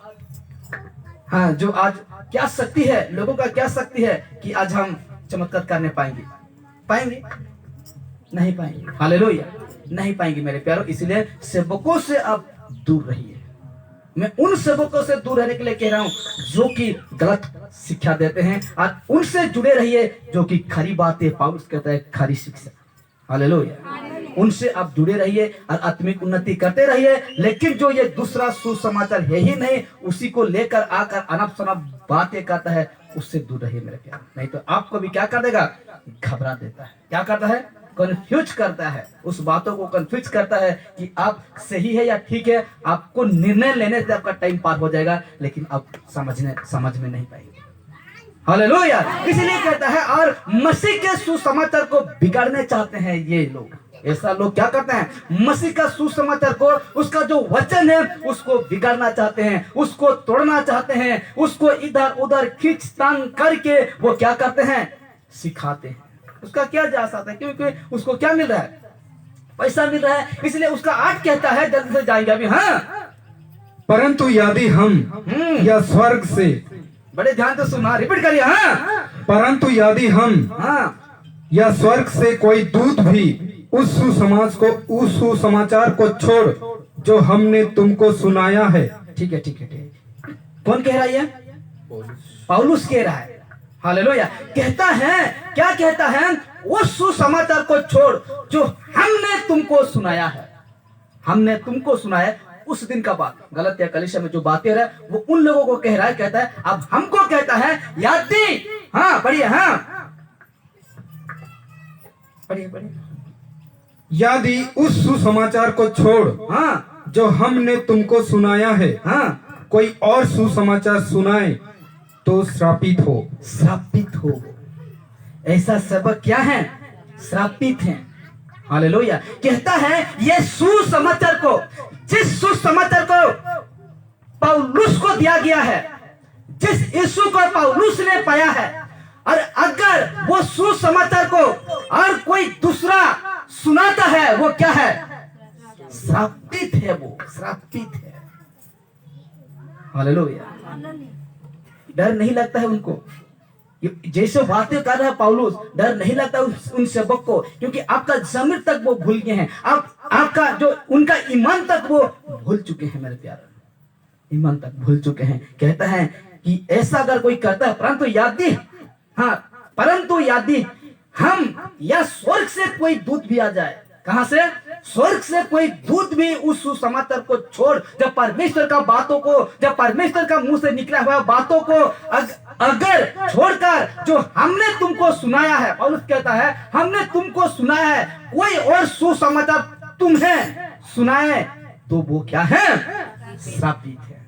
क्या शक्ति है, लोगों का क्या शक्ति है कि आज हम चमत्कार करने पाएंगे? नहीं पाएंगे। हालेलुया, नहीं पाएंगे मेरे प्यारों। इसलिए सेवकों से आप दूर रहिए। मैं उन सेवकों से दूर रहने के लिए कह रहा हूं जो कि गलत शिक्षा देते हैं, और उनसे जुड़े रहिए जो कि खरी बातें, पौलुस कहता है खरी शिक्षा। हालेलुया। उनसे आप जुड़े रहिए और आत्मिक उन्नति करते रहिए। लेकिन जो ये दूसरा सुसमाचार है ही नहीं, उसी को लेकर आकर अनप शनप बातें करता है, उससे दूर रहिए मेरे प्यार। नहीं तो आपको भी क्या कर देगा, घबरा देता है। क्या करता है, कंफ्यूज करता है, उस बातों को कंफ्यूज करता है कि आप सही है या ठीक है। आपको निर्णय लेने से आपका टाइम पार हो जाएगा, लेकिन आप समझ में नहीं पाएंगे। हालेलुया। इसलिए कहता है, और मसीह के सुसमाचार को बिगाड़ने चाहते हैं ये लोग। ऐसा लोग क्या करते हैं, मसीह का सुसमाचार को, उसका जो वचन है उसको बिगाड़ना चाहते हैं, उसको तोड़ना चाहते हैं, उसको इधर उधर खींचतान करके वो क्या करते हैं, सिखाते हैं। उसका क्या जा सकता है, क्योंकि उसको क्या मिल रहा है, पैसा मिल रहा है। इसलिए उसका 8 कहता है, जल्दी से जाएंगे अभी, हाँ, परंतु यदि हम या स्वर्ग से, बड़े ध्यान से सुना, रिपीट करिए, हाँ, परंतु यदि हम या स्वर्ग से कोई दूत भी उस सुसमाचार को छोड़ जो हमने तुमको सुनाया है। ठीक है। कौन कह रहा है, पौलुस कह रहा है। हालेलुया। कहता है, क्या कहता है, वो सुसमाचार को छोड़ जो हमने तुमको सुनाया है। हमने तुमको सुनाया। उस दिन का बात, गलतिया कलीसिया में जो बातें रहा है वो उन लोगों को कह रहा है। कहता है अब हमको कहता है, यदि, हाँ पढ़िए, हाँ पढ़िए, यदि उस सुसमाचार को छोड़, हाँ, जो हमने तुमको सुनाया है, हाँ, कोई और सुसमाचार सुनाए तो श्रापित हो। ऐसा सबक क्या है, श्रापित है। हालेलुया। कहता है ये सुसमाचार को, जिस सुसमाचार को पौलुस को दिया गया है, जिस यीशु को पौलुस ने पाया है, और अगर वो सुसमाचार को और कोई दूसरा सुनाता है, वो क्या है, श्रापित है, वो श्रापित है। हालेलुया। डर नहीं लगता है उनको, जैसे बातें कर रहा है पौलुस, डर नहीं लगता उन सेवक को, क्योंकि आपका ज़मीर तक वो भूल गए हैं। आपका जो उनका ईमान तक वो भूल चुके हैं मेरे प्यारे, ईमान तक भूल चुके हैं। कहता है कि ऐसा अगर कोई करता है, परंतु यदि हम या स्वर्ग से कोई दूत भी आ जाए, कहां से, स्वर्ग से कोई दूत भी उस सुसमाचार को छोड़, जब परमेश्वर का बातों को, जब परमेश्वर का मुंह से निकला हुआ बातों को अगर छोड़कर जो हमने तुमको सुनाया है, पौलुस कहता है हमने तुमको सुनाया है, कोई और सुसमाचार तुम्हें सुनाए तो वो क्या है? श्रापित है।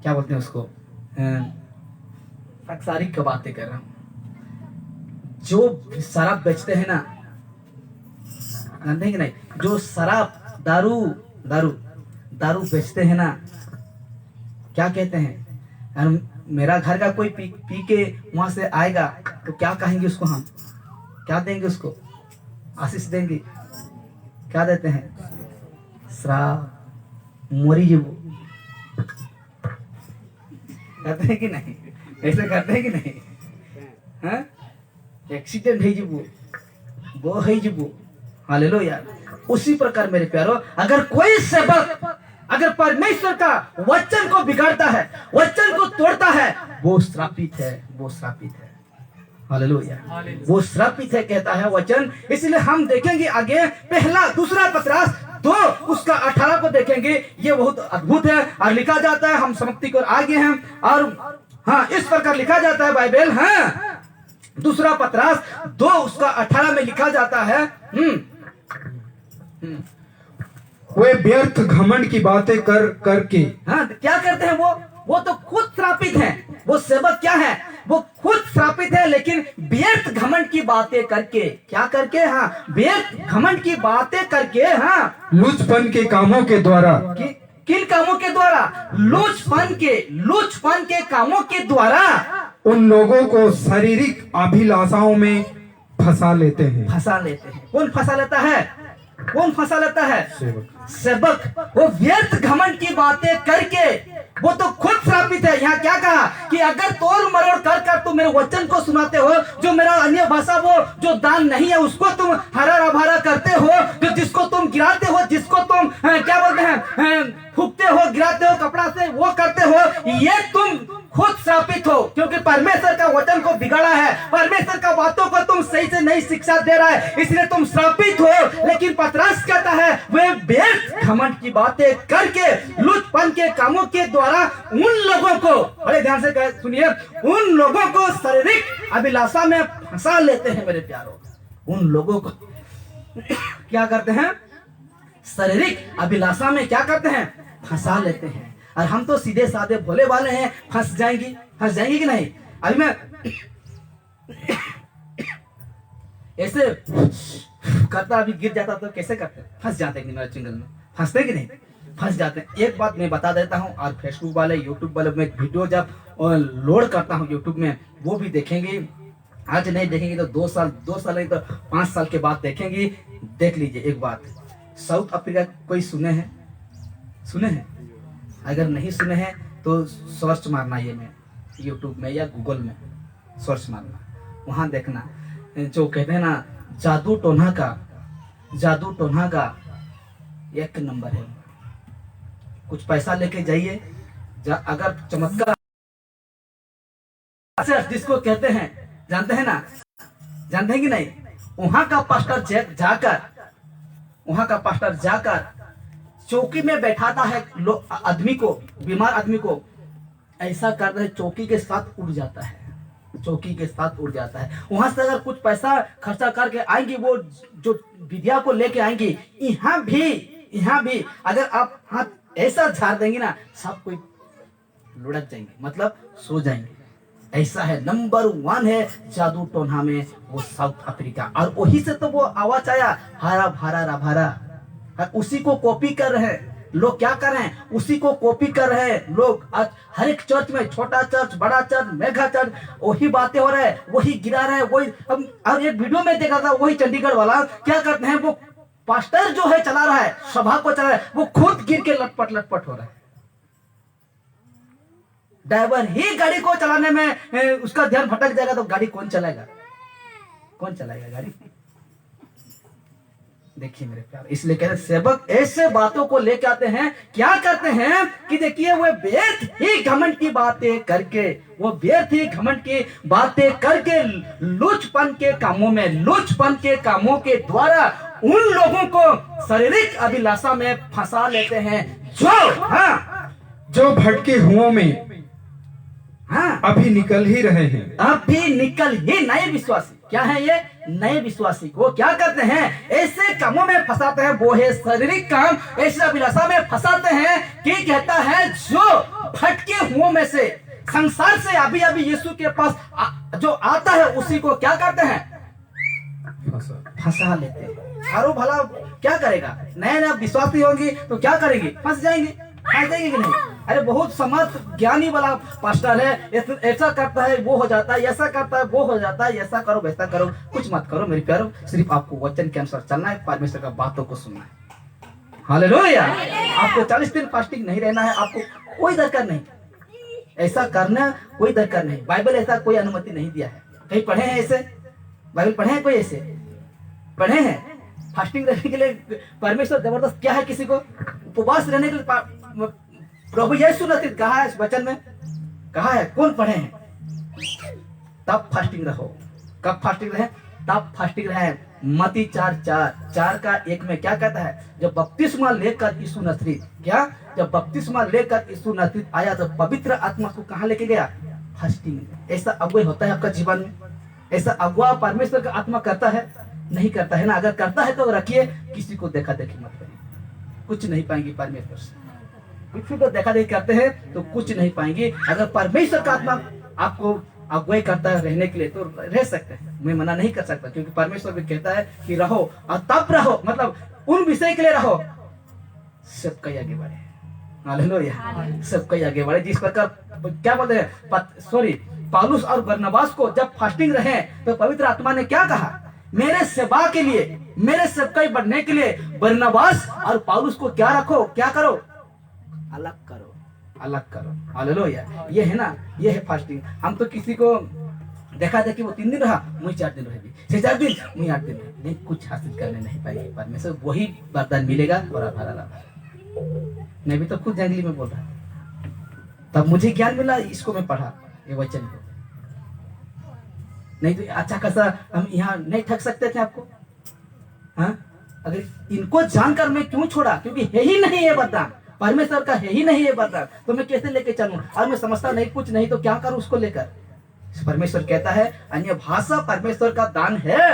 क्या बोलते हैं उसको? सांसारिक की बातें कर रहा हूं। जो शराब बेचते हैं ना, जानते हैं कि नहीं, जो शराब दारू दारू दारू बेचते हैं ना, क्या कहते हैं? और मेरा घर का कोई पी के वहां से आएगा तो क्या कहेंगे उसको? हम क्या देंगे उसको? आशीष देंगे। क्या देते हैं? श्राप, मोरी जीवो। करते हैं कि नहीं? ऐसे करते हैं कि नहीं? हाँ? एक्सीडेंट है जीवो, वो है जीवो। हालेलुया। उसी प्रकार मेरे प्यारो, अगर कोई सेवक अगर परमेश्वर का वचन को बिगाड़ता है, वचन को तोड़ता है, वो श्रापित है, वो श्रापित है। हालेलुया। वो श्रापित है कहता है वचन। इसलिए हम देखेंगे आगे पहला दूसरा पतरस 2 उसका 18 को देखेंगे। ये बहुत अद्भुत है और लिखा जाता है, हम समाप्ति को आगे हैं। और हाँ, इस प्रकार लिखा जाता है बाइबल। हाँ, दूसरा पतरस 2 उसका 18 में लिखा जाता है। वे व्यर्थ घमंड की बातें कर करके। हाँ, क्या करते हैं वो तो खुद श्रापित हैं। वो सेवक क्या है? वो खुद श्रापित है, लेकिन व्यर्थ घमंड की बातें करके, क्या करके? हाँ, व्यर्थ घमंड की बातें करके, हाँ, लुचपन के कामों के द्वारा। किन कामों के द्वारा? लुचपन के कामों के द्वारा उन लोगों को शारीरिक अभिलाषाओं में फंसा लेते हैं। कौन फंसा लेता है? कौन फंसा लेता है? सेवक। वो व्यर्थ घमंड की बातें करके वो तो खुद श्रापित है। यहाँ क्या कहा कि अगर तोड़ मरोड़ कर तुम मेरे वचन को सुनाते हो, जो मेरा अन्य भाषा वो जो दान नहीं है उसको तुम हरा भरा करते हो, जो जिसको तुम गिराते हो, जिसको तुम क्या बोलते हैं फूकते हो, गिराते हो कपड़ा से, वो करते हो, ये तुम खुद श्रापित हो, क्योंकि परमेश्वर का वचन को बिगाड़ा है, परमेश्वर का बातों को तुम सही से नहीं शिक्षा दे रहा है, इसलिए तुम श्रापित हो। लेकिन पतरस कहता है वे व्यर्थ घमंड की बातें करके लुचपन के कामों के द्वारा उन लोगों को, बड़े ध्यान से सुनिए, उन लोगों को शारीरिक अभिलाषा में फंसा लेते हैं। मेरे प्यारो, उन लोगों को क्या करते हैं? शारीरिक अभिलाषा में क्या करते हैं? फंसा लेते हैं। और हम तो सीधे साधे भोले वाले हैं, फंस जाएंगी कि नहीं? अभी मैं ऐसे करता, अभी गिर जाता तो कैसे करते? फंस जाते हैं कि मेरे चिंगल में फंसते कि नहीं? फंस जाते हैं। एक बात मैं बता देता हूं, और फेसबुक वाले, यूट्यूब वाले, मैं वीडियो जब लोड करता हूं यूट्यूब में, वो भी देखेंगे। आज नहीं देखेंगे तो 2 साल नहीं तो 5 साल के बाद देखेंगे। देख लीजिए एक बात, साउथ अफ्रीका कोई सुने हैं? अगर नहीं सुने हैं तो सर्च मारना, ये में यूट्यूब में या गूगल में सर्च मारना, वहां देखना। जो कहते हैं ना जादू टोना का 1 नंबर है। कुछ पैसा लेके जाइए, अगर चमत्कार जिसको कहते हैं, जानते हैं कि नहीं? वहां का पास्टर जाकर चौकी में बैठाता है आदमी को, बीमार आदमी को, ऐसा करता है चौकी के साथ उड़ जाता है। वहां से अगर कुछ पैसा खर्चा करके आएंगे, वो जो विद्या को लेके आएंगे, यहाँ भी अगर आप हाथ ऐसा झाड़ देंगे ना, सब कोई लुढ़क जाएंगे, मतलब सो जाएंगे। ऐसा है, नंबर 1 है जादू टोना में वो साउथ अफ्रीका। और वही से तो वो आवाज आया, हरा भरा। उसी को कॉपी कर रहे हैं लोग। क्या कर रहे हैं? उसी को कॉपी कर रहे हैं लोग। आज हर एक चर्च में, छोटा चर्च, बड़ा चर्च, मेगा चर्च, वही बातें हो रहे हैं, वही गिरा रहे हैं, वही। अब एक वीडियो में देखा था, वही चंडीगढ़ वाला क्या करते हैं, वो पास्टर जो है चला रहा है, सभा को चला रहा है, वो खुद गिर के लटपट हो रहा है। ड्राइवर ही गाड़ी को चलाने में उसका ध्यान भटक जाएगा तो गाड़ी कौन चलाएगा गाड़ी? देखिए मेरे प्यार, इसलिए कहते हैं सेवक ऐसे बातों को लेके आते हैं, क्या करते हैं कि देखिए वो व्यर्थ ही घमंड की बातें करके, वो व्यर्थ ही घमंड की बातें करके लुचपन के कामों में, लुचपन के कामों के द्वारा उन लोगों को शारीरिक अभिलाषा में फंसा लेते हैं जो भटके हुओं में अभी निकल ही रहे हैं। अभी निकल ही नए विश्वासी, क्या है ये नए विश्वासी, वो क्या करते हैं, ऐसे कामों में फंसाते हैं, वो है शारीरिक काम, ऐसे अभिलाषा में फंसाते हैं कि कहता है जो भटके हुओं में से, संसार से अभी अभी यीशु के पास जो आता है उसी को क्या करते हैं, फंसा लेते हैं। और भला क्या करेगा, नया नया विश्वासी होंगी तो क्या करेंगे, फंस जाएंगे कि नहीं। अरे बहुत समर्थ ज्ञानी वाला पास्टर है, ऐसा करता है वो हो जाता है, ऐसा करता है वो हो जाता है, ऐसा करो वैसा करो, कुछ मत करो मेरे प्यारो, सिर्फ आपको वचन के अनुसार चलना है, परमेश्वर का बातों को सुनना है। हालेलुया। आपको 40 दिन फास्टिंग नहीं रहना है, आपको कोई दरकार नहीं, ऐसा करना कोई दरकार नहीं। बाइबल ऐसा कोई अनुमति नहीं दिया है। कहीं पढ़े हैं ऐसे, बाइबल पढ़े हैं, कोई ऐसे पढ़े हैं फास्टिंग रहने के लिए परमेश्वर जबरदस्त क्या है किसी को उपवास रहने के लिए प्रभु यीशु ने कहा है, इस वचन में कहा है, कौन पढ़े हैं? तब फास्टिंग रहो। कब फास्टिंग रहे? तब फास्टिंग रहे। मत्ती 4:4 का 1 में क्या कहता है, जब बपतिस्मा लेकर यीशु नासरी, क्या जब बपतिस्मा लेकर यीशु नासरी आया तो पवित्र आत्मा को कहां लेके गया? फास्टिंग। ऐसा अगुवा होता है आपका जीवन में? ऐसा अगुवा परमेश्वर का आत्मा करता है? नहीं करता है ना। अगर करता है तो रखिए, किसी को देखा देखी मत करिए, कुछ नहीं पाएंगे परमेश्वर से। किसी को देखा देखी करते हैं तो कुछ नहीं पाएंगे। अगर परमेश्वर का आत्मा आपको अगुवाई करता है रहने के लिए तो रह सकते हैं, मैं मना नहीं कर सकता, क्योंकि परमेश्वर भी कहता है कि रहो और तब रहो, मतलब उन विषय के लिए रहो सबका आगे बढ़े। हालेलुया। सबका आगे बढ़े। जिस प्रकार क्या बोलते हैं पौलुस और बरनबास को जब फास्टिंग रहे तो पवित्र आत्मा ने क्या कहा, मेरे सेवा के लिए, मेरे सबका बढ़ने के लिए बरनबास और पौलुस को क्या रखो, क्या करो, अलग करो, अलग करो। हालेलुया। ये है ना, ये है फास्टिंग। हम तो किसी को देखा देखी वो 3 दिन रहा, मुझे 4 दिन रहेगी, 6 दिन मुझे 8 दिन रहेगी, नहीं कुछ हासिल करने नहीं पाएगी परमेश्वर, वही वरदान मिलेगा और भरा। मैं भी तो खुद जंगली में बोल रहा, तब मुझे ज्ञान मिला, इसको मैं पढ़ा ये वचन को, नहीं तो अच्छा खासा हम यहाँ नहीं ठग सकते थे आपको। हाँ, अगर इनको जानकर मैं क्यों छोड़ा, क्योंकि है ही नहीं ये वरदान, परमेश्वर का है ही नहीं ये वरदान, तो मैं कैसे लेके चलूं? और मैं समझता नहीं कुछ नहीं तो क्या करूं उसको लेकर। परमेश्वर कहता है अन्य भाषा परमेश्वर का दान है,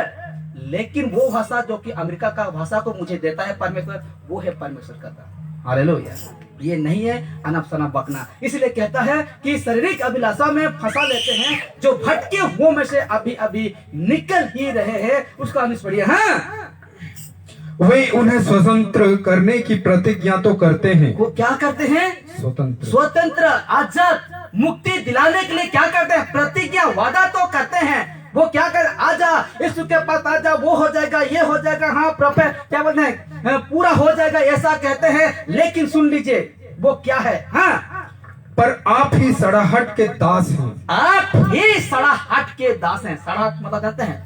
लेकिन वो भाषा जो कि अमेरिका का भाषा को मुझे देता है परमेश्वर, वो है परमेश्वर का दान। हालेलुया। ये नहीं है अनप शनप बकना। इसलिए कहता है कि शारीरिक अभिलाषा में फंसा लेते हैं, जो भटके हुओं में से अभी अभी निकल ही रहे हैं, उसका निष्पड़िया। हाँ, वे उन्हें स्वतंत्र करने की प्रतिज्ञा तो करते हैं। वो क्या करते हैं? स्वतंत्र आजाद मुक्ति दिलाने के लिए क्या करते हैं? प्रतिज्ञा, वादा तो करते हैं। वो क्या कर, आजा यीशु के पास आजा, वो हो जाएगा, ये हो जाएगा, हाँ प्रोफेट क्या बोलते हैं, पूरा हो जाएगा, ऐसा कहते हैं। लेकिन सुन लीजिए वो क्या है, हाँ, पर आप ही सड़ाहट के दास हैं। आप ही सड़ाहट के दास हैं। सड़ाहट मतलब जानते हैं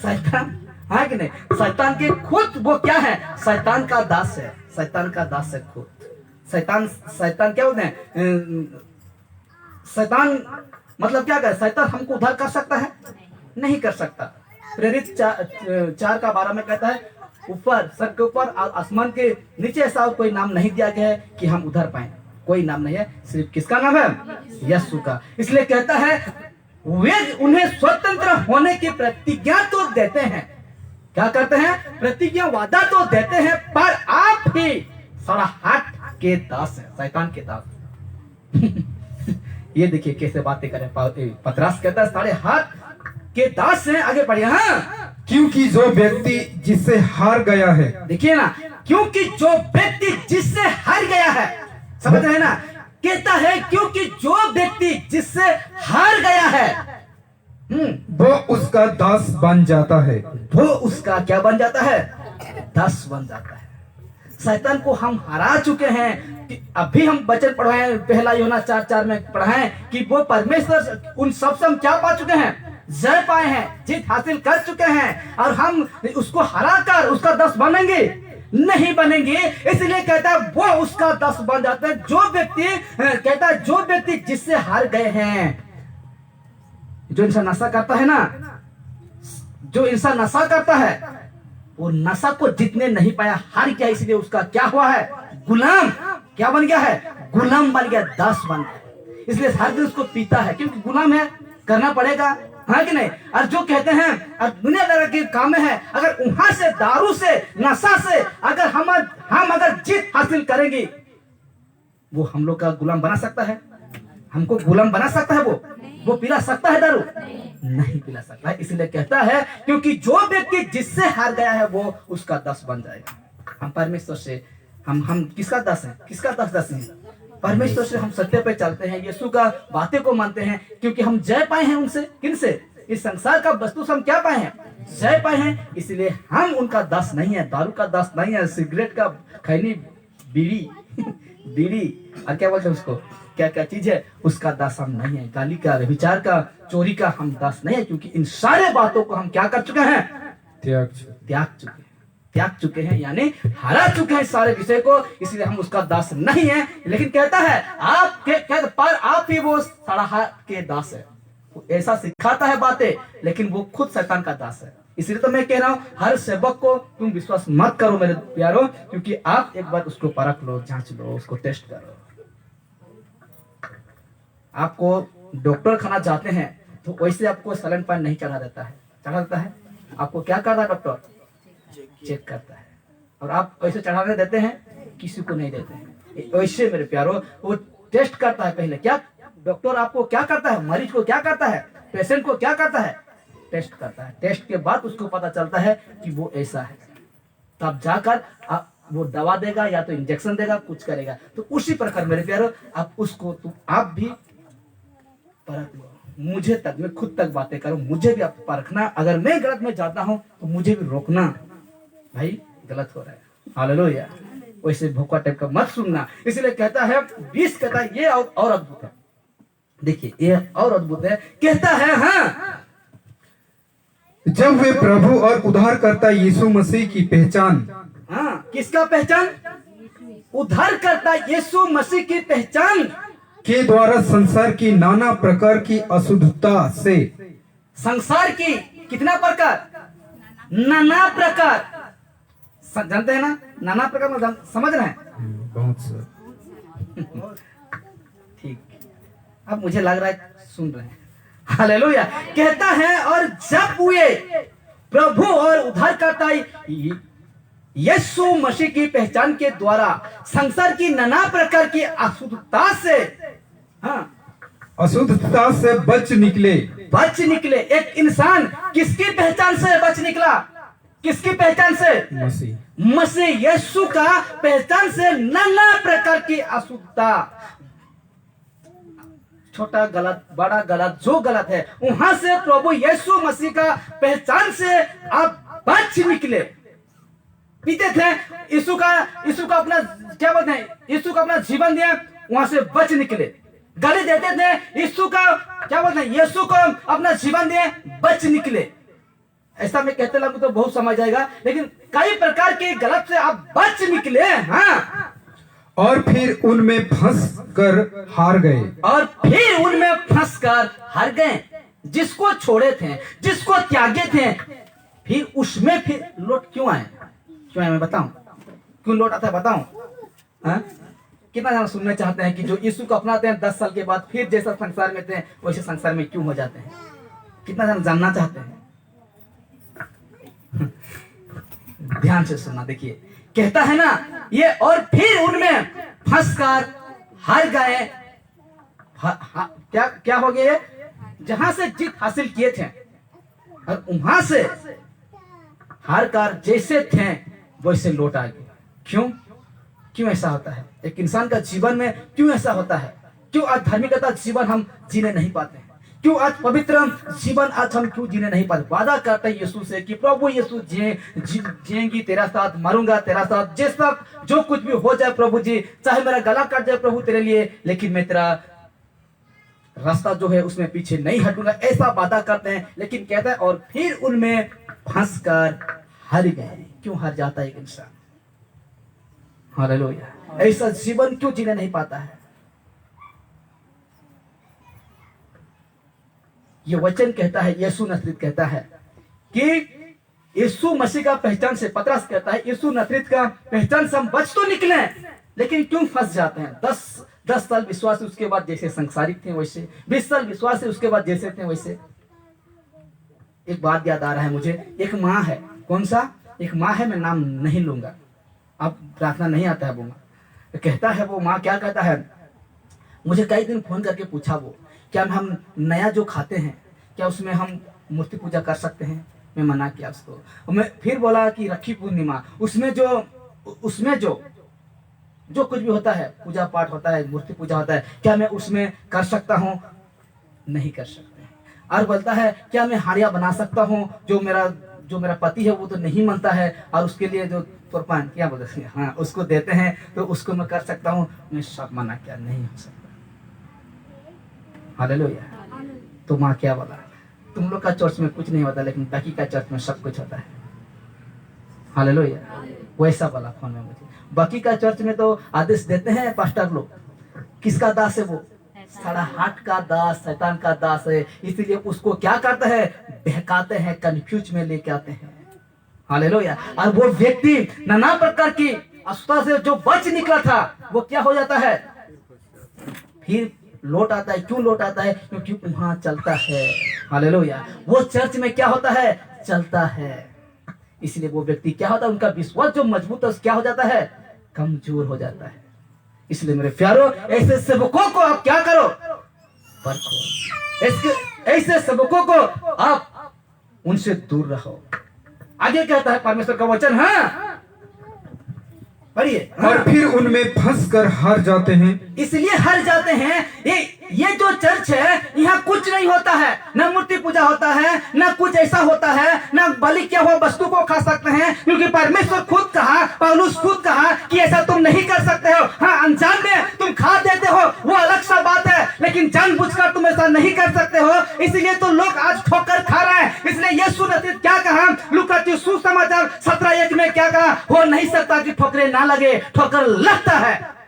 शैतान, है कि नहीं? शैतान के खुद वो क्या है? शैतान का दास है, शैतान का दास है खुद। शैतान क्या बोलते हैं? शैतान मतलब क्या करे? शैतान हमको उद्धार कर सकता है? नहीं कर सकता। प्रेरित 4:12 में कहता है, ऊपर सर के ऊपर और आसमान के नीचे ऐसा कोई नाम नहीं दिया गया है कि हम उद्धार पाए। कोई नाम नहीं है, सिर्फ किसका नाम है? यीशु का। इसलिए कहता है वे उन्हें स्वतंत्र होने की प्रतिज्ञा तो देते हैं। क्या करते हैं? प्रतिज्ञा, वादा तो देते हैं, पर आप ही सड़ाहट के दास हैं, शैतान के दास। ये देखिए कैसे बातें करें। पतरस कहता है सड़ाहट के दास हैं। आगे बढ़िए। हाँ, क्योंकि जो व्यक्ति जिससे हार गया है, देखिए ना, क्योंकि जो व्यक्ति जिससे हार गया है, समझ रहे हैं ना? कहता है क्योंकि जो व्यक्ति जिससे हार गया है वो उसका दास बन जाता है। वो उसका क्या बन जाता है? दास बन जाता है। शैतान को हम हरा चुके हैं। कि अभी हम वचन पढ़ाएं, पहला यूहन्ना 4:4 में पढ़ाएं कि वो परमेश्वर, उन सबसे हम क्या पा चुके हैं? जय पाए हैं, जीत हासिल कर चुके हैं, और हम उसको हराकर उसका 10 बनेंगे? नहीं बनेंगे। इसलिए कहता है वो उसका 10 बन जाता है। जो व्यक्ति कहता है, जो व्यक्ति जिससे हार गए हैं, जो इंसान नशा करता है ना, जो इंसान नशा करता है, वो नशा को जीतने नहीं पाया, हार गया। इसलिए उसका क्या हुआ है? गुलाम। क्या बन गया है? गुलाम बन गया, 10 बन गया। इसलिए हर दिन उसको पीता है, क्योंकि गुलाम है, करना पड़ेगा, हाँ कि नहीं? और जो कहते हैं दुनिया तरह के काम है, अगर वहां से, दारू से, नशा से अगर हम अगर जीत हासिल करेंगे, वो हम लोग का गुलाम बना सकता है? हमको गुलाम बना सकता है? वो पिला सकता है दारू? नहीं पिला सकता है। इसलिए कहता है, क्योंकि जो व्यक्ति जिससे हार गया है, वो उसका 10 बन जाएगा। हम परमेश्वर से हम किसका 10 है? किसका 10 है? परमेश्वर से हम सत्य पे चलते हैं, यीशु का बातें को मानते हैं, क्योंकि हम जय पाए हैं उनसे। किनसे? इस संसार का वस्तु से हम क्या पाए हैं? जय पाए हैं। इसलिए हम उनका 10 नहीं है, दारू का 10 नहीं है, सिगरेट का, खैनी, बीड़ी बीड़ी और क्या बोलते हैं उसको, क्या क्या चीज है, उसका 10 हम नहीं है। गाली का, विचार का, चोरी का हम 10 नहीं है, क्योंकि इन सारे बातों को हम क्या कर चुके हैं? त्याग चुके हैं, यानी हरा चुके हैं सारे विषय को। इसलिए हम उसका 10 नहीं है। लेकिन कहता है पर आप ही वो सड़ाहा के दास है। वो ऐसा सिखाता है बातें, लेकिन वो खुद शैतान का दास है। इसलिए तो मैं कह रहा हूँ, हर सेवक को तुम विश्वास मत करो मेरे प्यारो, क्योंकि आप एक बार उसको परख लो, जांच लो, उसको टेस्ट करो। आपको डॉक्टर खाना जाते हैं तो वैसे आपको सैलाइन पानी नहीं चढ़ा देता है, चढ़ा देता है? आपको क्या करता है डॉक्टर? चेक करता है। और आप ऐसे चढ़ाने देते हैं? किसी को नहीं देते हैं। वैसे मेरे प्यारो, वो टेस्ट करता है पहले। क्या डॉक्टर आपको क्या करता है? मरीज को क्या करता है? पेशेंट को क्या करता है? टेस्ट करता है। टेस्ट के बाद उसको पता चलता है कि वो ऐसा है, तब जाकर वो दवा देगा या तो इंजेक्शन देगा, कुछ करेगा। तो उसी प्रकार मेरे प्यारो, आप उसको आप भी परख लो। मुझे तक, मैं खुद तक बातें करूं, मुझे भी आप परखना। अगर मैं गलत में जाता हूं तो मुझे भी रोकना, भाई गलत हो रहा है। हालेलुया। वैसे भोका टाइप का मत सुनना। इसलिए कहता है 20 कहता है, ये और अद्भुत है। देखिए ये और अद्भुत है। कहता है हाँ, जब वे प्रभु और उद्धारकर्ता यीशु मसीह की पहचान, हाँ किसका पहचान? उद्धारकर्ता यीशु मसीह की पहचान के द्वारा संसार की नाना प्रकार की अशुद्धता से, संसार की कितना प्रकार? नाना प्रकार। जानते हैं ना नाना प्रकार में? समझ रहे हैं? बहुत सर। ठीक, अब मुझे लग रहा है सुन रहे हैं। हालेलुया। कहता है और जब वे प्रभु और उद्धारकर्ता यीशु मसीह की पहचान के द्वारा संसार की नाना प्रकार की अशुद्धता से, हाँ अशुद्धता से बच निकले। एक इंसान किसकी पहचान से बच निकला? किसकी पहचान से? मसीह यीशु का पहचान से नाना प्रकार की अशुद्धता, छोटा गलत, बड़ा गलत, जो गलत है, वहां से प्रभु यीशु मसीह का पहचान से आप बच निकले। पीते थे, यीशु का अपना क्या बोलते हैं, यीशु का अपना जीवन दिया, वहां से बच निकले। गाली देते थे, यीशु का क्या बोलते हैं, यीशु को अपना जीवन दिए, बच निकले। ऐसा मैं कहते लगूं तो बहुत समझ जाएगा, लेकिन कई प्रकार के गलत से आप बच निकले। हाँ, और फिर उनमें फंस कर हार गए। जिसको छोड़े थे, जिसको त्यागे थे, फिर उसमें फिर लौट क्यों आए? मैं बताऊं क्यों लौट आता है? बताऊं? कितना जना सुनना चाहते हैं कि जो यीशु को अपनाते हैं 10 साल के बाद फिर जैसा संसार में थे वैसे संसार में क्यों हो जाते हैं? कितना जना जानना चाहते हैं? ध्यान से सुनना। देखिए कहता है ना ये, और फिर उनमें फंसकर हार गए। क्या हो गए? जहां से जीत हासिल किए थे और वहां से हार कर जैसे थे वैसे लौट आ गए। क्यों ऐसा होता है? एक इंसान का जीवन में क्यों ऐसा होता है? क्यों आज धार्मिकता जीवन हम जीने नहीं पाते हैं? क्यों आज पवित्र जीवन आज हम क्यों जीने नहीं पाते? वादा करते हैं यीशु से कि प्रभु यीशु जिएंगी तेरा साथ, मरूंगा तेरा साथ, जैसा जो कुछ भी हो जाए प्रभु जी, चाहे मेरा गला कट जाए प्रभु तेरे लिए, लेकिन मैं तेरा रास्ता जो है उसमें पीछे नहीं हटूंगा, ऐसा वादा करते हैं। लेकिन कहता है और फिर उनमें फंस कर हार गए। क्यों हार जाता है एक इंसान? हालेलुया। ऐसा जीवन क्यों जीने नहीं पाता है? ये वचन कहता है, यीशु नसरीत कहता है कि यीशु मसीह का पहचान से, पतरस कहता है यीशु नसरीत का पहचान से हम बच तो निकले, लेकिन क्यों फंस जाते हैं? 10 साल विश्वास, उसके बाद जैसे संसारिक थे वैसे, 20 साल विश्वास, उसके बाद जैसे थे वैसे। एक बात याद आ रहा है मुझे, एक माँ है, कौन सा? एक माँ है, मैं नाम नहीं लूंगा, अब प्रार्थना नहीं आता है वो माँ। तो कहता है वो माँ, क्या कहता है, मुझे कई दिन फोन करके पूछा वो, क्या हम नया जो खाते हैं क्या उसमें हम मूर्ति पूजा कर सकते हैं? मैं मना किया उसको। और मैं फिर बोला कि रखी पूर्णिमा, उसमें जो कुछ भी होता है, पूजा पाठ होता है, मूर्ति पूजा होता है, क्या मैं उसमें कर सकता हूँ? नहीं कर सकते। और बोलता है क्या मैं हाड़िया बना सकता हूँ? जो मेरा पति है वो तो नहीं मानता है, और उसके लिए जो कुर्बान क्या बोलते हैं, हाँ, उसको देते हैं, तो उसको मैं कर सकता हूँ। मैं सब मना किया, नहीं हो सकता। हालेलुया। तो माँ क्या बोला, तुम लोग का चर्च में कुछ नहीं होता, लेकिन बाकी का चर्च में सब कुछ होता है। हालेलुया। वैसा बोला फोन में मुझे। बाकी का चर्च में तो आदेश देते हैं पास्टर लोग, किसका दास है वो? सारा हाट का दास, शैतान का दास है। इसलिए उसको क्या करते हैं? बहकाते हैं, कंफ्यूज में लेके आते हैं। हालेलुया। और वो व्यक्ति नाना प्रकार की अशुद्धता से जो बच निकला था, वो क्या हो जाता है? फिर लौट आता है। क्यों लौट आता है? क्योंकि वहां चलता है। हालेलुया। वो चर्च में क्या होता है? चलता है। इसलिए वो व्यक्ति क्या होता है? उनका विश्वास जो मजबूत है, क्या हो जाता है? कमजोर हो जाता है। इसलिए मेरे प्यारो, ऐसे सेवकों को आप क्या करो? परखो। ऐसे सेवकों को आप उनसे दूर रहो। आगे कहता है परमेश्वर का वचन, हाँ पढ़िए। और फिर उनमें फंस कर हार जाते हैं। इसलिए हार जाते हैं। ये जो चर्च है, यहाँ कुछ नहीं होता है, न मूर्ति पूजा होता है, न कुछ ऐसा होता है, न बलि किया हुआ वस्तु को खा सकते हैं, क्योंकि परमेश्वर खुद कहा, पौलुस खुद कहा कि ऐसा तुम नहीं कर सकते हो। हाँ, अनजान में तुम खा देते हो, वो अलग सा बात है, लेकिन जानबूझकर तुम ऐसा नहीं कर सकते हो। इसलिए तो लोग आज ठोकर खा रहे हैं। इसलिए यीशु ने क्या कहा? लूका सुसमाचार 17:1 में क्या कहा? हो नहीं सकता कि ठोकरें ना लगे, ठोकर लगता है।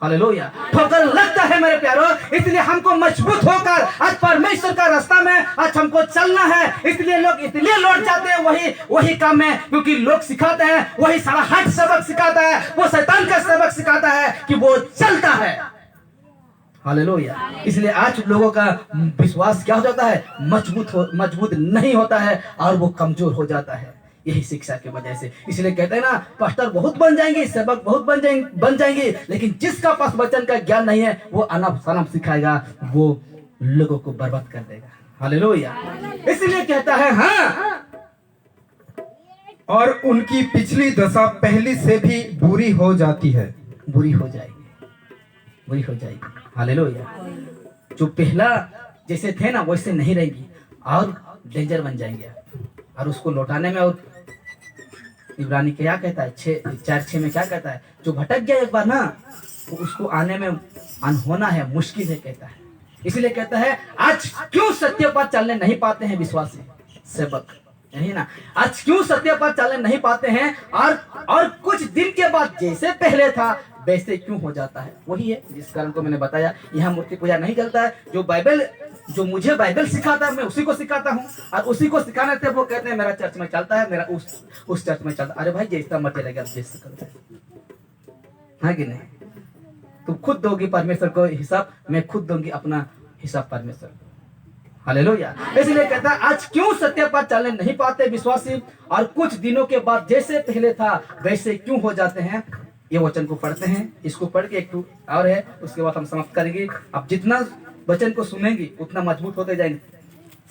हालेलुया। ठोकर लगता है मेरे प्यारो। इसलिए हमको मजबूत होकर आज परमेश्वर का रास्ता में आज हमको चलना है। इसलिए लोग इसलिए लौट जाते हैं वही काम में, क्योंकि लोग सिखाते हैं, वही सारा हट सबक सिखाता है, वो शैतान का सबक सिखाता है कि वो चलता है। हालेलुया। इसलिए आज लोगों का विश्वास क्या हो जाता है? मजबूत नहीं होता है, और वो कमजोर हो जाता है, यही शिक्षा की वजह से। इसलिए कहते हैं ना, पास्टर बहुत बन जाएंगे, सेवक बहुत बन जाएंगे, लेकिन जिसका पास वचन का ज्ञान नहीं है, वो अनब शनब सिखाएगा, वो लोगों को बर्बाद कर देगा। हालेलुया। इसलिए कहता है, हाँ, और उनकी पिछली दशा पहली से भी बुरी हो जाती है। बुरी हो जाएगी। हालेलुया। जो पहला जैसे थे ना, वैसे नहीं रहेंगी, और डेंजर बन जाएंगे। और उसको लौटाने में, और इब्रानी क्या कहता है, 4:6 में क्या कहता है? जो भटक गया एक बार ना, तो उसको आने में अनहोना है, मुश्किल है, कहता है। इसलिए कहता है, आज क्यों सत्य पर चलने नहीं पाते हैं विश्वासी सेवक? यही ना, आज क्यों सत्य पर चलने नहीं पाते हैं, और कुछ दिन के बाद जैसे पहले था वैसे क्यों हो जाता है? वही है जिस कारण को मैंने बताया, यहाँ मूर्ति पूजा नहीं चलता है। जो मुझे बाइबल सिखाता है, मैं उसी को सिखाता हूँ, और उसी को सिखाने से वो कहते हैं मेरा चर्च में चलता है, मेरा उस चर्च में चलता है। अरे भाई, जैसा मर्जी लगे आप जैसे करो, है कि नहीं? तुम खुद दोगी परमेश्वर को हिसाब, मैं खुद दूंगी अपना हिसाब परमेश्वर को। हालेलुया। इसलिए कहता है, आज क्यों सत्य पर चलने नहीं पाते विश्वासी, और कुछ दिनों के बाद जैसे पहले था वैसे क्यों हो जाते हैं? ये वचन को पढ़ते हैं, इसको पढ़ के एक और है, उसके बाद हम समाप्त करेंगे। अब जितना वचन को सुनेंगे उतना मजबूत होते जाएंगे।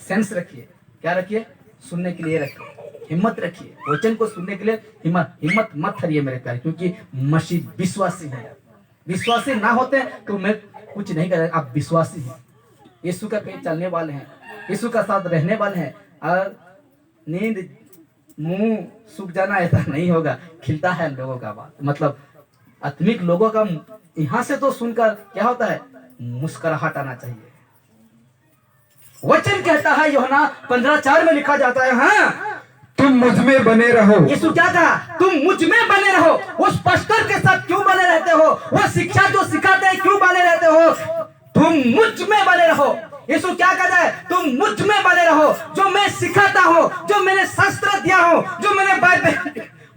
सेंस रखिए, क्या रखिए? सुनने के लिए रखिए, हिम्मत रखिए, वचन को सुनने के लिए हिम्मत मत हरिए मेरे प्यारे, क्योंकि मसीह विश्वासी है। विश्वासी ना होते तो मैं कुछ नहीं कर। आप विश्वासी हैं, यीशु का पेट चलने वाले हैं, यीशु का साथ रहने वाले हैं, और नींद मुंह सूख जाना ऐसा नहीं होगा, खिलता है लोगों का बात, मतलब आत्मिक लोगों का यहाँ से तो सुनकर क्या होता है? मुस्कुराहट आना चाहिए। वचन कहता है यूहन्ना 15:4 में लिखा जाता है, हाँ तुम मुझ में बने रहो। यीशु क्या कहा? तुम मुझ में बने रहो। उस पास्टर के साथ क्यों बने रहते हो? वो शिक्षा जो सिखाते हैं क्यों बने रहते हो? तुम मुझ में बने रहो। यीशु क्या कहता है? तुम मुझ में बने रहो। जो मैं सिखाता हूँ, जो मैंने शास्त्र दिया हूँ, जो मैंने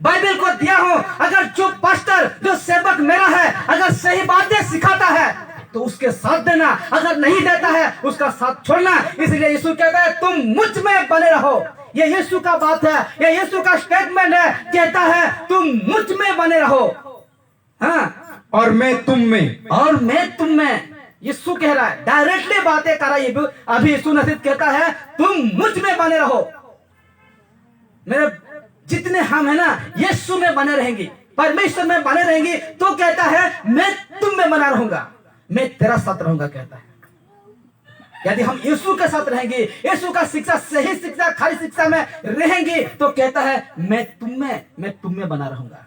बाइबल को दिया हूँ, अगर जो पास्टर, जो सेवक मेरा है, अगर सही बातें सिखाता है तो उसके साथ देना, अगर नहीं देता है उसका साथ छोड़ना। इसलिए यीशु कहता है तुम मुझ में बने रहो। ये यीशु का बात है, ये यीशु का स्टेटमेंट है। कहता है तुम मुझ में बने रहो, हाँ, और मैं तुम में, और मैं तुम में। यीशु कह रहा है, डायरेक्टली बातें कर रहा है। अभी यीशु नसीब कहता है तुम मुझ में बने रहो। मेरे जितने हम है ना, यीशु में बने रहेंगे, परमेश्वर में बने रहेंगे, तो कहता है मैं तुम में बना रहूंगा, मैं तेरा साथ रहूंगा। कहता है यदि हम यीशु के साथ रहेंगे, यीशु का शिक्षा, सही शिक्षा, खाली शिक्षा में रहेंगे, तो कहता है मैं तुम में बना रहूंगा।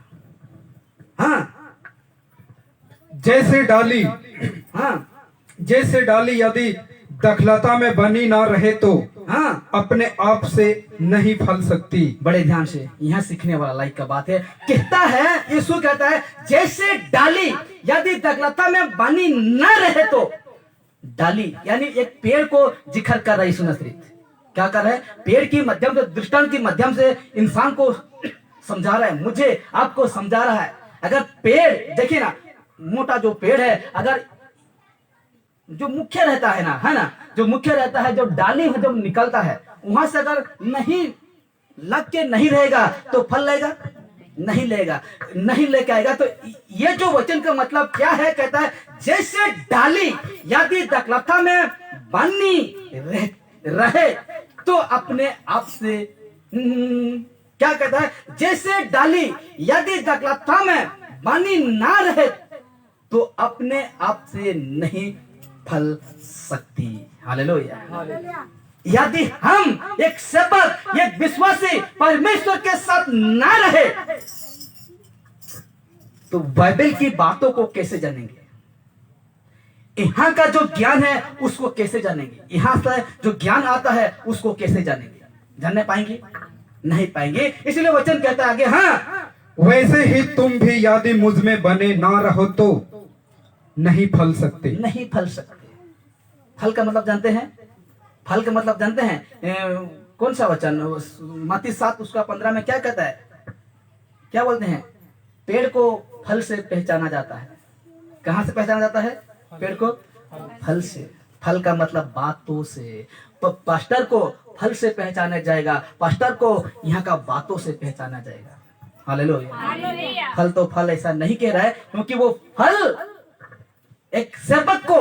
हाँ, जैसे डाली यदि दखलता में बनी ना रहे तो हाँ, अपने आप से नहीं फल सकती। बड़े ध्यान से यहाँ सीखने वाला लाइक का बात है। कहता है, यीशु कहता है जैसे डाली यदि दखलता में बनी न रहे तो, डाली यानी एक पेड़ को जिक्र कर रहा है यीशु नसरी। क्या कर रहा है? पेड़ की माध्यम से, दृष्टांत की माध्यम से इंसान को समझा रहा है, मुझे आपको समझा रहा है। अगर पेड़ देखिए ना, मोटा जो पेड़ है, अगर जो मुख्य रहता है ना, है ना, जो मुख्य रहता है, जो डाली है, जब निकलता है वहां से अगर नहीं लग के नहीं रहेगा तो फल लेगा नहीं लेगा, नहीं लेके आएगा। तो ये जो वचन का मतलब क्या है? कहता है जैसे डाली यदि दखलता में बनी रहे तो अपने आप से, क्या कहता है? जैसे डाली यदि दखलता में बनी ना रहे तो अपने आप से नहीं फल सकती। हालेलुया। यदि हम एक सेवक, एक विश्वासी परमेश्वर के साथ ना रहे तो बाइबल की बातों को कैसे जानेंगे? यहाँ का जो ज्ञान है उसको कैसे जानेंगे? यहाँ से जो ज्ञान आता है उसको कैसे जानेंगे? जानने पाएंगे? नहीं पाएंगे। इसलिए वचन कहता है आगे, हाँ वैसे ही तुम भी यदि मुझ में बने ना रहो तो नहीं फल सकते। नहीं फल सकते। फल का मतलब जानते हैं? फल का मतलब जानते हैं? कौन सा वचन? मत्ती 7 उसका 15 में क्या कहता है? क्या बोलते हैं? पेड़ को फल से पहचाना जाता है। कहां से पहचाना जाता है? पेड़ को फल से। फल का मतलब बातों से। पास्टर को फल से पहचाना जाएगा, पास्टर को यहाँ का बातों से पहचाना जाएगा। हालेलुया। फल तो फल ऐसा नहीं कह रहा है, क्योंकि वो फल एक सेवक को,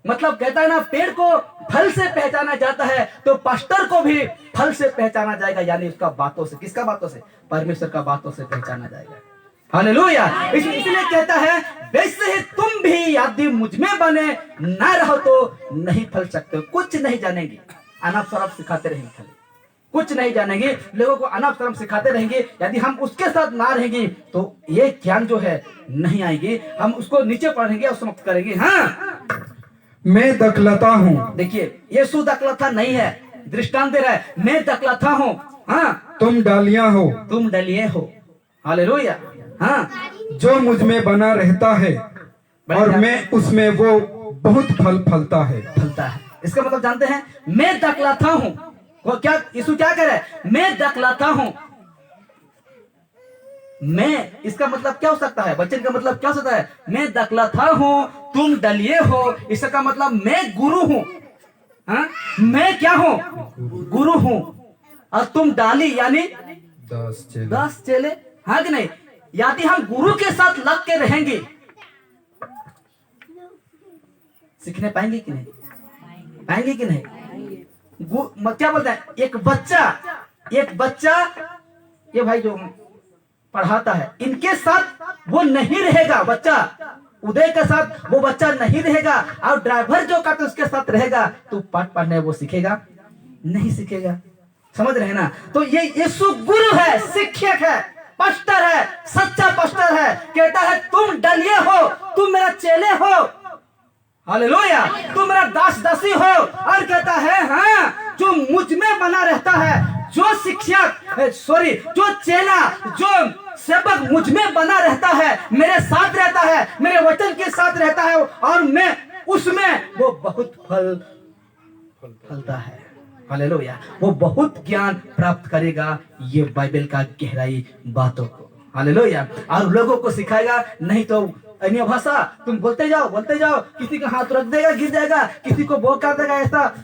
मतलब कहता है ना, पेड़ को फल से पहचाना जाता है, तो पास्टर को भी फल से पहचाना जाएगा, यानी उसका बातों से। किसका बातों से? परमेश्वर का बातों से पहचाना जाएगा। हालेलुया। इसलिए कहता है वैसे ही तुम भी यदि मुझ में बने ना रहो तो नहीं फल सकते। कुछ नहीं जानेंगे, अनाप शराब सिखाते रहेंगे, खाली कुछ नहीं जानेंगे, लोगों को अनाप शराब सिखाते रहेंगे। यदि हम उसके साथ ना रहेंगे तो ये ज्ञान जो है नहीं आएगी, हम उसको नीचे पढ़ेंगे और समाप्त करेंगे। हाँ, मैं दखलता हूँ। देखिए यीशु दखलता नहीं है, दृष्टांत दे रहा है, मैं दखलता हूँ, हाँ तुम डालियां हो, तुम डलिए हो। हालेलुया। हाँ, जो मुझ में बना रहता है और मैं उसमें, वो बहुत फल फलता है। इसका मतलब जानते हैं? मैं दखलता हूँ। वो क्या, यीशु क्या कह रहा है? मैं दखलता हूँ। मैं, इसका मतलब क्या हो सकता है? वचन का मतलब क्या हो सकता है? मैं दखलता हूँ, तुम डलिए हो। इसका मतलब मैं गुरु हूँ। हाँ? मैं क्या हूँ? गुरु हूँ, और तुम डाली यानी 10 चेले। हाँ कि नहीं? यदि हम गुरु के साथ लग के रहेंगे, सीखने पाएंगे कि नहीं? पाएंगे कि नहीं? क्या बोलते हैं? एक बच्चा, ये भाई जो पढ़ाता है, इनके साथ वो नहीं रहेगा। बच्चा उदय के साथ वो बच्चा नहीं रहेगा, और ड्राइवर जो का तो उसके साथ रहेगा, तो पाठ पढ़ने वो सीखेगा? नहीं सीखेगा। समझ रहे ना? तो ये यीशु गुरु है, शिक्षक है, पास्टर है, सच्चा पास्टर है। कहता है तुम डलिए हो, तुम मेरा चेले हो। हालेलुया। तू मेरा दास दासी हो। और कहता है हाँ, जो मुझ में बना रहता है, जो शिक्षक जो चेला, जो सेवक मुझ में बना रहता है, मेरे साथ रहता है, मेरे वचन के साथ रहता है, और मैं उसमें, वो बहुत फलता है। हालेलुया। वो बहुत ज्ञान प्राप्त करेगा ये बाइबल का गहराई बातों को। हालेलुया। और लोगों को सिखाएगा। नहीं तो अन्य भाषा तुम बोलते जाओ, किसी का हाथ रख देगा, गिर जाएगा, किसी को वो कर देगा। ऐसा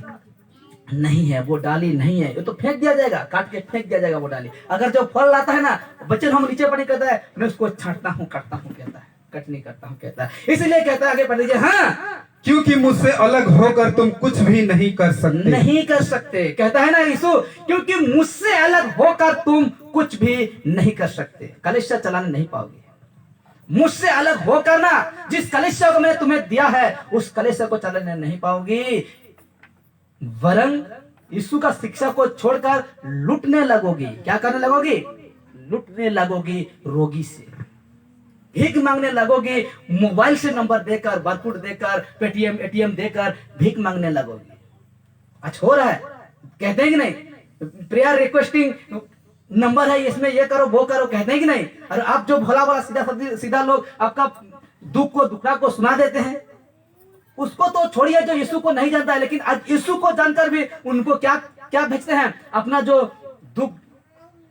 नहीं है, वो डाली नहीं है, ये तो फेंक दिया जाएगा, काट के फेंक दिया जाएगा वो डाली। अगर जो फल लाता है ना, बच्चे हम नीचे पड़ी कहता है, मैं उसको छांटता हूँ, काटता हूँ कहता है, कटनी करता हूँ कहता है। इसलिए कहता है, आगे पढ़ लीजिए। हाँ, क्योंकि मुझसे अलग होकर तुम कुछ भी नहीं कर सकते। नहीं कर सकते, कहता है ना यीशु, क्योंकि मुझसे अलग होकर तुम कुछ भी नहीं कर सकते। कलीसिया चलाने नहीं पाओगे मुझसे अलग होकर ना। जिस कलीसिया को मैंने तुम्हें दिया है, उस कलीसिया को चलाने नहीं पाओगी, वरन यीशु का शिक्षा को छोड़कर लूटने लगोगी। क्या करने लगोगी? लूटने लगोगी, रोगी से भीख मांगने लगोगी, मोबाइल से नंबर देकर, बारकोड देकर, पेटीएम एटीएम देकर भीख मांगने लगोगी। अच्छा हो रहा है, कहते हैं कि नहीं? प्रेयर रिक्वेस्टिंग नंबर है, इसमें ये करो वो करो, कहते हैं कि नहीं? और आप जो भोला भोला सीधा लोग आपका दुख को दुखड़ा को सुना देते हैं, उसको तो छोड़िए जो यीशु को नहीं जानता है। लेकिन आज यीशु को जानकर भी उनको क्या क्या भेजते हैं? अपना जो दुख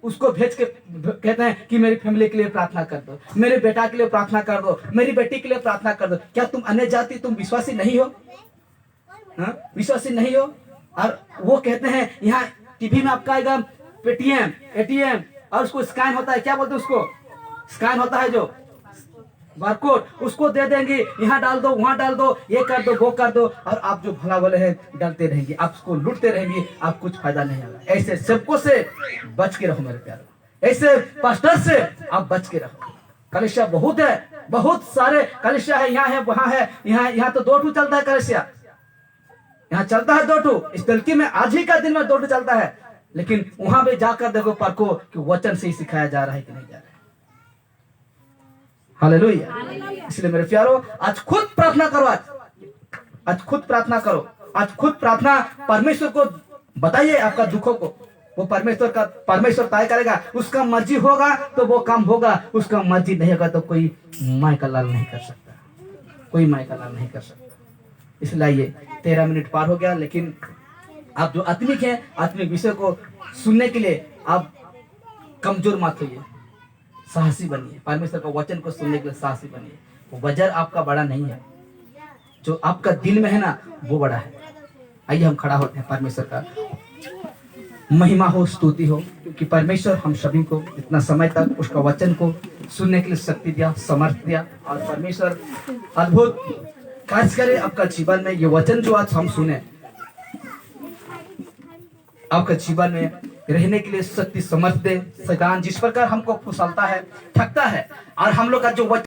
उसको भेज के कहते हैं कि मेरी फैमिली के लिए प्रार्थना कर दो, मेरे बेटा के लिए प्रार्थना कर दो, मेरी बेटी के लिए प्रार्थना कर दो। क्या तुम अन्य जाति, तुम विश्वासी नहीं हो? हाँ, विश्वासी नहीं हो? और वो कहते हैं यहाँ टीवी में आपका आएगा पेटीएम एटीएम, और उसको स्कैन होता है, क्या बोलते हैं उसको? स्कैन होता है जो बारकोड, उसको दे देंगे, यहाँ डाल दो, वहां डाल दो, ये कर दो, वो कर दो, और आप जो भला वाले हैं डालते रहेंगे, आप उसको लूटते रहेंगे, आप कुछ फायदा नहीं होगा। ऐसे सबको से बच के रहो मेरे प्यारे, ऐसे पास्टर से आप बच के रहो। कलीसिया बहुत है, बहुत सारे कलीसिया है, यहाँ है, वहां है, यहाँ तो 2 चलता है कलीसिया, यहाँ चलता है 2। इस तलकी में आज ही का दिन में 2 चलता है, लेकिन वहां पे जाकर देखो, परखो कि वचन से ही सिखाया जा रहा है कि नहीं जा रहा है। हालेलुया। इसलिए मेरे प्यारो, आज खुद प्रार्थना करो, आज खुद प्रार्थना करो, आज खुद प्रार्थना परमेश्वर को बताइए आपका दुखों को। वो परमेश्वर तय करेगा, उसका मर्जी होगा तो वो काम होगा, उसका मर्जी नहीं होगा तो कोई माय का लाल नहीं कर सकता, कोई माय का लाल नहीं कर सकता। इसलिए ये 13 मिनट पार हो गया, लेकिन आप जो आत्मिक है, आत्मिक विषय को सुनने के लिए आप कमजोर मत होइए, साहसी बनिए। परमेश्वर का वचन को सुनने के लिए साहसी बनिए। वो वजर आपका बड़ा नहीं है, जो आपका दिल में है ना, वो बड़ा है। आइए हम खड़ा होते हैं। परमेश्वर का महिमा हो, स्तुति हो, क्योंकि परमेश्वर हम सभी को इतना समय तक उसका वचन को सुनने के लिए शक्ति दिया, समर्थ दिया, और परमेश्वर अद्भुत कार्य करे आपका जीवन में। ये वचन जो आज हम सुने, आपका जीवन में रहने के लिए शक्ति समर्थ दे। शैतान जिस प्रकार हमको फुसलता है, ठगता है, और हम लोग का जो